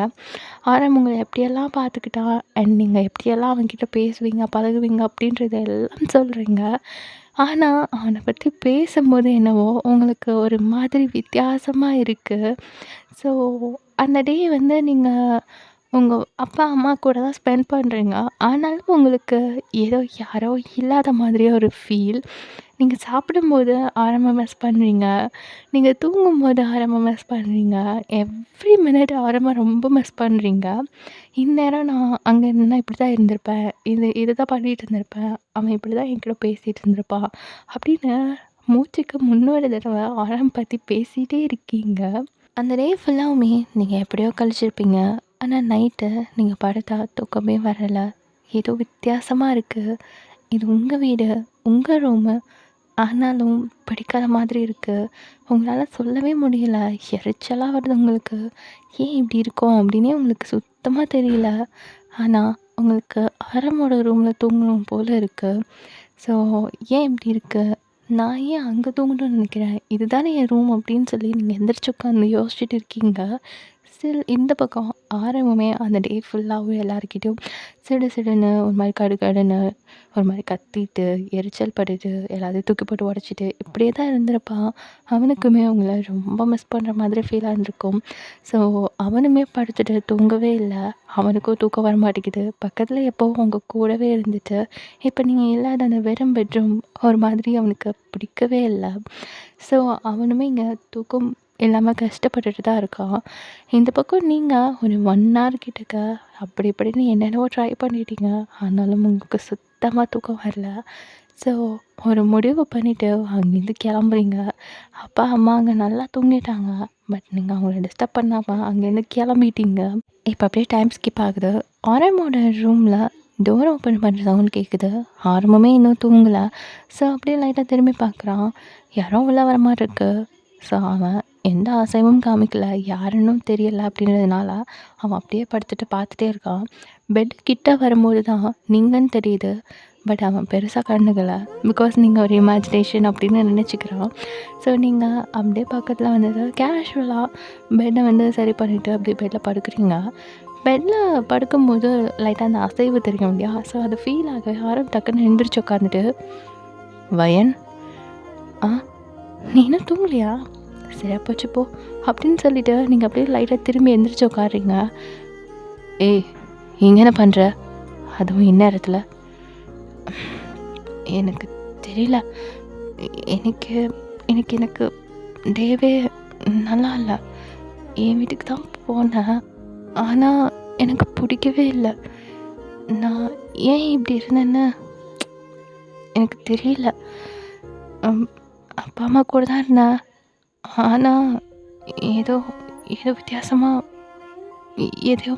ஆரம் உங்கள எப்படியெல்லாம் பார்த்துக்கிட்டான் அண்ட் நீங்க எப்படியெல்லாம் அவன்கிட்ட பேசுவீங்க, பழகுவீங்க அப்படின்றத எல்லாம் சொல்றீங்க. ஆனா, அவன பத்தி பேசும்போது என்னவோ உங்களுக்கு ஒரு மாதிரி வித்தியாசமா இருக்கு. ஸோ அந்த டே வந்து நீங்க உங்க அப்பா, அம்மா கூட தான் ஸ்பெண்ட் பண்றீங்க. ஆனாலும் உங்களுக்கு ஏதோ யாரோ இல்லாத மாதிரியே ஒரு ஃபீல். நீங்க சாப்பிடும்போது ஆரம்ப மிஸ் பண்ணுவீங்க. நீங்க தூங்கும்போது ஆரம்ப மிஸ் பண்ணுவீங்க. எவ்ரி மினிட் ஆரம்ப ரொம்ப மிஸ் பண்றீங்க. இந்நேரம் நான் அங்க இருந்தேன்னா இப்படி தான் இருந்திருப்பேன். இதுதான் பண்ணிட்டு இருந்திருப்பேன். அவன் இப்படி தான் என்கூட பேசிட்டு இருந்திருப்பான். அப்படின்னு மூச்சுக்கு முன்னொரு தடவ ஆரம் பத்தி பேசிட்டே இருக்கீங்க. அந்த டே ஃபுல்லாவுமே நீங்க எப்படியோ கழிச்சிருப்பீங்க. ஆனா நைட்டு நீங்க படுத்தா தூக்கமே வரல. ஏதோ வித்தியாசமா இருக்கு. இது உங்க வீடு, உங்க ரூமு. ஆனாலும் பிடிக்காத மாதிரி இருக்கு. உங்களால சொல்லவே முடியல. எரிச்சலா வருது உங்களுக்கு. ஏன் இப்படி இருக்கோம் அப்படின்னே உங்களுக்கு சுத்தமா தெரியல. ஆனா உங்களுக்கு அரமோட ரூம்ல தூங்கணும் போல இருக்கு. ஸோ ஏன் இப்படி இருக்கு? நான் ஏன் அங்கே தூங்கணும்னு நினைக்கிறேன், இதுதானே என் ரூம் அப்படின்னு சொல்லி நீங்கள் எந்திரிச்சு உட்காந்து யோசிச்சுட்டு இருக்கீங்க. ஸ்டில் இந்த பக்கம் ஆரம்பமே அந்த டே ஃபுல்லாகவே எல்லாருக்கிட்டையும் சிடு சிடுன்னு ஒரு மாதிரி கடுகடுன்னு ஒரு மாதிரி கத்திட்டு எரிச்சல் பட்டுட்டு எல்லாத்தையும் தூக்கி போட்டு உடச்சிட்டு இப்படியே தான் இருந்திருப்பான். அவனுக்குமே அவங்கள ரொம்ப மிஸ் பண்ணுற மாதிரி ஃபீலாக இருந்திருக்கும். ஸோ அவனுமே படுத்துட்டு தூங்கவே இல்லை. அவனுக்கும் தூக்கம் வர மாட்டேங்குது. பக்கத்தில் எப்போவும் அவங்க கூடவே இருந்துட்டு இப்போ நீங்கள் இல்லாத அந்த வெறும் பெட்ரூம் ஒரு மாதிரி அவனுக்கு பிடிக்கவே இல்லை. ஸோ அவனுமே இங்கே தூக்கம் இல்லாமல் கஷ்டப்பட்டுட்டு தான் இருக்கான். இந்த பக்கம் நீங்கள் ஒரு 1 hour கிட்டக்க அப்படி இப்படின்னு என்னென்னவோ ட்ரை பண்ணிட்டீங்க. ஆனாலும் உங்களுக்கு சுத்தமாக தூக்கம் வரல. ஸோ ஒரு முடிவு பண்ணிவிட்டு அங்கேருந்து கிளம்புறீங்க. அப்பா அம்மா அங்கே நல்லா தூங்கிட்டாங்க. பட் நீங்கள் அவங்கள டிஸ்டர்ப் பண்ணாமல் அங்கேருந்து கிளம்பிட்டீங்க. இப்போ அப்படியே டைம் ஸ்கிப் ஆகுது. ஆரமோட ரூமில் டோர் ஓப்பன் பண்ணுற சவுண்ட் கேட்குது. ஆரம்பமே இன்னும் தூங்கலை. ஸோ அப்படியே லைட்டாக திரும்பி பார்க்குறான். யாரோ உள்ள வர மாதிரி இருக்கு. ஸோ அவன் எந்த அசைவும் காமிக்கல, யாருன்னும் தெரியலை அப்படின்றதுனால அவன் அப்படியே படுத்துட்டு பார்த்துட்டே இருக்கான். பெட் கிட்ட வரும்போது தான் நீங்கன்னு தெரியுது. பட் அவன் பெருசாக கண்டுக்கலை. பிகாஸ் நீங்கள் ஒரு இமேஜினேஷன் அப்படின்னு நினச்சிக்கிறான். ஸோ நீங்கள் அப்படியே பக்கத்தில் வந்தது கேஷுவலாக பெட்டை வந்து சரி பண்ணிவிட்டு அப்படியே பெட்டில் படுக்கிறீங்க. பெட்டில் படுக்கும்போது லைட்டாக அந்த அசைவு தெரியும் இல்லையா? ஸோ அது ஃபீல் ஆக யாரும் டக்குன்னு எழுந்திரிச்சு உட்காந்துட்டு, வயன் நீ இன்னும் தூங்கலையா? சரியா போச்சு போ அப்படின்னு சொல்லிட்டு நீங்கள் அப்படியே லைட்டாக திரும்பி எந்திரிச்சு உட்காடுறீங்க. ஏய் இங்கே என்ன பண்ணுற, அதுவும் இந்நேரத்தில்? எனக்கு தெரியல, எனக்கு எனக்கு எனக்கு டேவே நல்லா இல்லை. என் வீட்டுக்கு தான் போனேன், ஆனால் எனக்கு பிடிக்கவே இல்லை. நான் ஏன் இப்படி இருந்தேன்னு எனக்கு தெரியல. அப்பா அம்மா கூட தான் இருந்தேன். ஆனால் ஏதோ ஏதோ வித்தியாசமாக எதையோ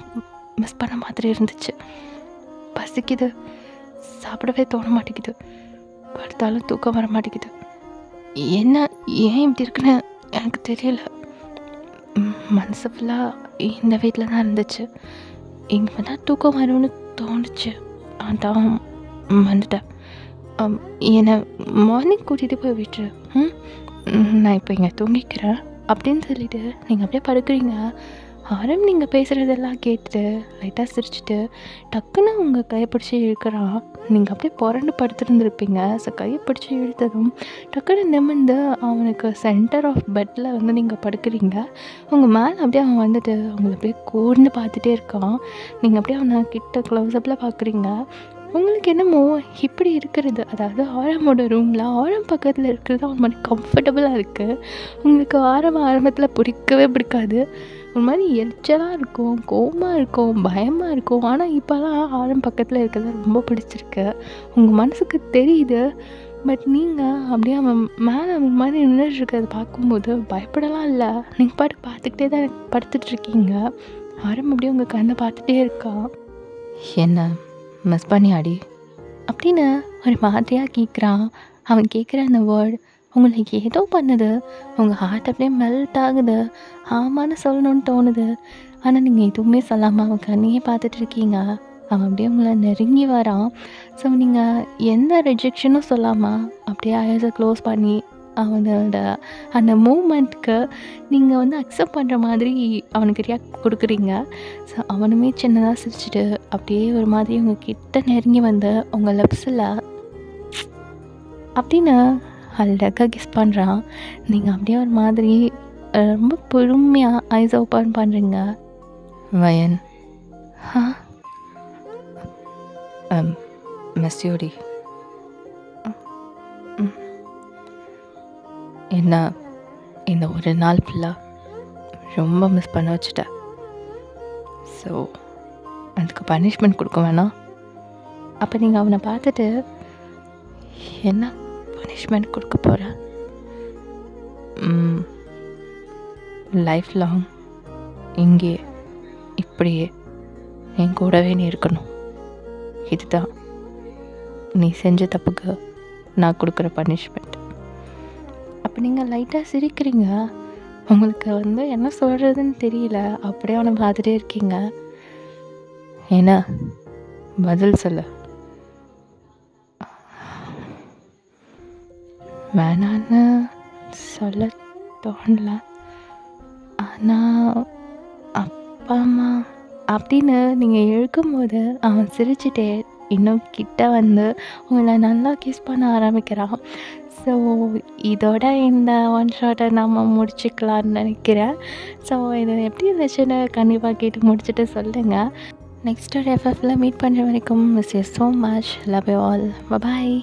மிஸ் பண்ண மாதிரி இருந்துச்சு. பசிக்குது, சாப்பிடவே தோண மாட்டேங்குது. படுத்தாலும் தூக்கம் வர மாட்டேங்குது. என்ன ஏன் இப்படி இருக்குன்னு எனக்கு தெரியல. மனசு ஃபுல்லாக இந்த வீட்டில் தான் இருந்துச்சு. இங்கே வந்தால் தூக்கம் வரும்னு தோணுச்சு. அதான் வந்துட்டேன். என்னை மார்னிங் கூட்டிகிட்டு போய் விட்டுரு. நான் இப்போ இங்கே தூங்கிக்கிறேன் அப்படின்னு சொல்லிவிட்டு நீங்கள் அப்படியே படுக்கிறீங்க. ஆரம் நீங்கள் பேசுகிறதெல்லாம் கேட்டுட்டு லைட்டாக சிரிச்சுட்டு டக்குன்னு உங்கள் கையை பிடிச்சி இழுக்கிறான். நீங்கள் அப்படியே புரண்டு படுத்துருந்துருப்பீங்க. ஸோ கையை பிடிச்சி இழுத்ததும் டக்குன்னு நிமிர்ந்து அவனுக்கு சென்டர் ஆஃப் பெட்டில் வந்து நீங்கள் படுக்கிறீங்க. உங்கள் மேலே அப்படியே அவன் வந்துட்டு அவங்கள அப்படியே கூர்ந்து பார்த்துட்டே இருக்கான். நீங்கள் அப்படியே அவனை கிட்ட க்ளோஸ்அப்பில் பார்க்குறீங்க. உங்களுக்கு என்னமோ இப்படி இருக்கிறது, அதாவது ஆரமோட ரூமில் ஆரம் பக்கத்தில் இருக்கிறது ஒரு மாதிரி கம்ஃபர்டபுளாக இருக்குது. உங்களுக்கு ஆரம்பத்தில் பிடிக்கவே பிடிக்காது. ஒரு மாதிரி எரிச்சலாக இருக்கும், கோவமாக இருக்கும், பயமாக இருக்கும். ஆனால் இப்போலாம் ஆரம் பக்கத்தில் இருக்கிறது ரொம்ப பிடிச்சிருக்கு. உங்கள் மனசுக்கு தெரியுது. பட் நீங்கள் அப்படியே அவன் மேலே அவன் மாதிரி நின்றுட்டுருக்கிறத பார்க்கும்போது பயப்படலாம் இல்லை. நீங்கள் பார்த்துக்கிட்டே தான் படுத்துட்ருக்கீங்க. ஆரம் அப்படியே உங்கள் கண்ணை பார்த்துட்டே இருக்கான். என்ன மிஸ் பண்ணியாடி அப்படின்னு ஒரு மாதிரியாக கேட்குறான். அவன் கேட்குற அந்த வேர்ட் உங்களுக்கு ஏதோ பண்ணுது. உங்கள் ஹார்ட் அப்படியே மெல்ட் ஆகுது. ஆமான்னு சொல்லணும்னு தோணுது. ஆனால் நீங்கள் எதுவுமே சொல்லாமல் அவன் கண்ணையே பார்த்துட்ருக்கீங்க. அவன் அப்படியே உங்களை நெருங்கி வரான். ஸோ நீங்கள் எந்த ரிஜெக்ஷனும் சொல்லாமல் அப்படியே ஐஸை க்ளோஸ் பண்ணி அவனோட அந்த மூமெண்ட்க்கு நீங்கள் வந்து அக்செப்ட் பண்ணுற மாதிரி அவனுக்கு ரியாக்ட் கொடுக்குறீங்க. ஸோ அவனுமே சின்னதாக சிரிச்சுட்டு அப்படியே ஒரு மாதிரி உங்கள் கிட்ட நெருங்கி வந்து உங்கள் லிப்ஸில் அப்படின்னு அழகாக கிஸ் பண்ணுறான். நீங்கள் அப்படியே ஒரு மாதிரி ரொம்ப பொறுமையாக ஐஸ் ஓப்பன் பண்ணுறீங்க. வயன் மெஸ்யூடி என்ன இந்த ஒரு நாள் ஃபுல்லாக ரொம்ப மிஸ் பண்ண வச்சுட்டேன். ஸோ அதுக்கு பனிஷ்மெண்ட் கொடுக்க வேணாம். அப்போ நீங்கள் அவனை பார்த்துட்டு என்ன பனிஷ்மெண்ட் கொடுக்க போகிற? லைஃப் லாங் இங்கே இப்படியே என் கூடவே நீ இருக்கணும். இதுதான் நீ செஞ்ச தப்புக்கு நான் கொடுக்குற பனிஷ்மெண்ட். அப்போ நீங்கள் லைட்டாக சிரிக்கிறீங்க. உங்களுக்கு வந்து என்ன சொல்கிறதுன்னு தெரியல. அப்படியே அவனை பார்த்துட்டே இருக்கீங்க. என்ன பதில் சொல்ல? வேணான்னு சொல்ல தோணல. ஆனால் அப்பா அம்மா அப்படின்னு நீங்கள் இழுக்கும்போது அவன் சிரிச்சிட்டே இன்னும் கிட்ட வந்து உங்களை நல்லா கிஸ் பண்ண ஆரம்பிக்கிறான். ஸோ இதோட இந்த ஒன் ஷாட்டை நம்ம முடிச்சுக்கலான்னு நினைக்கிறேன். ஸோ இது எப்படி இருந்துச்சுன்னு கண்டிப்பாக கேட்டு முடிச்சுட்டு சொல்லுங்கள். நெக்ஸ்ட் ஒரு எஃப்எஃப்ல மீட் பண்ணுற வரைக்கும் miss you so much. Love you all. Bye.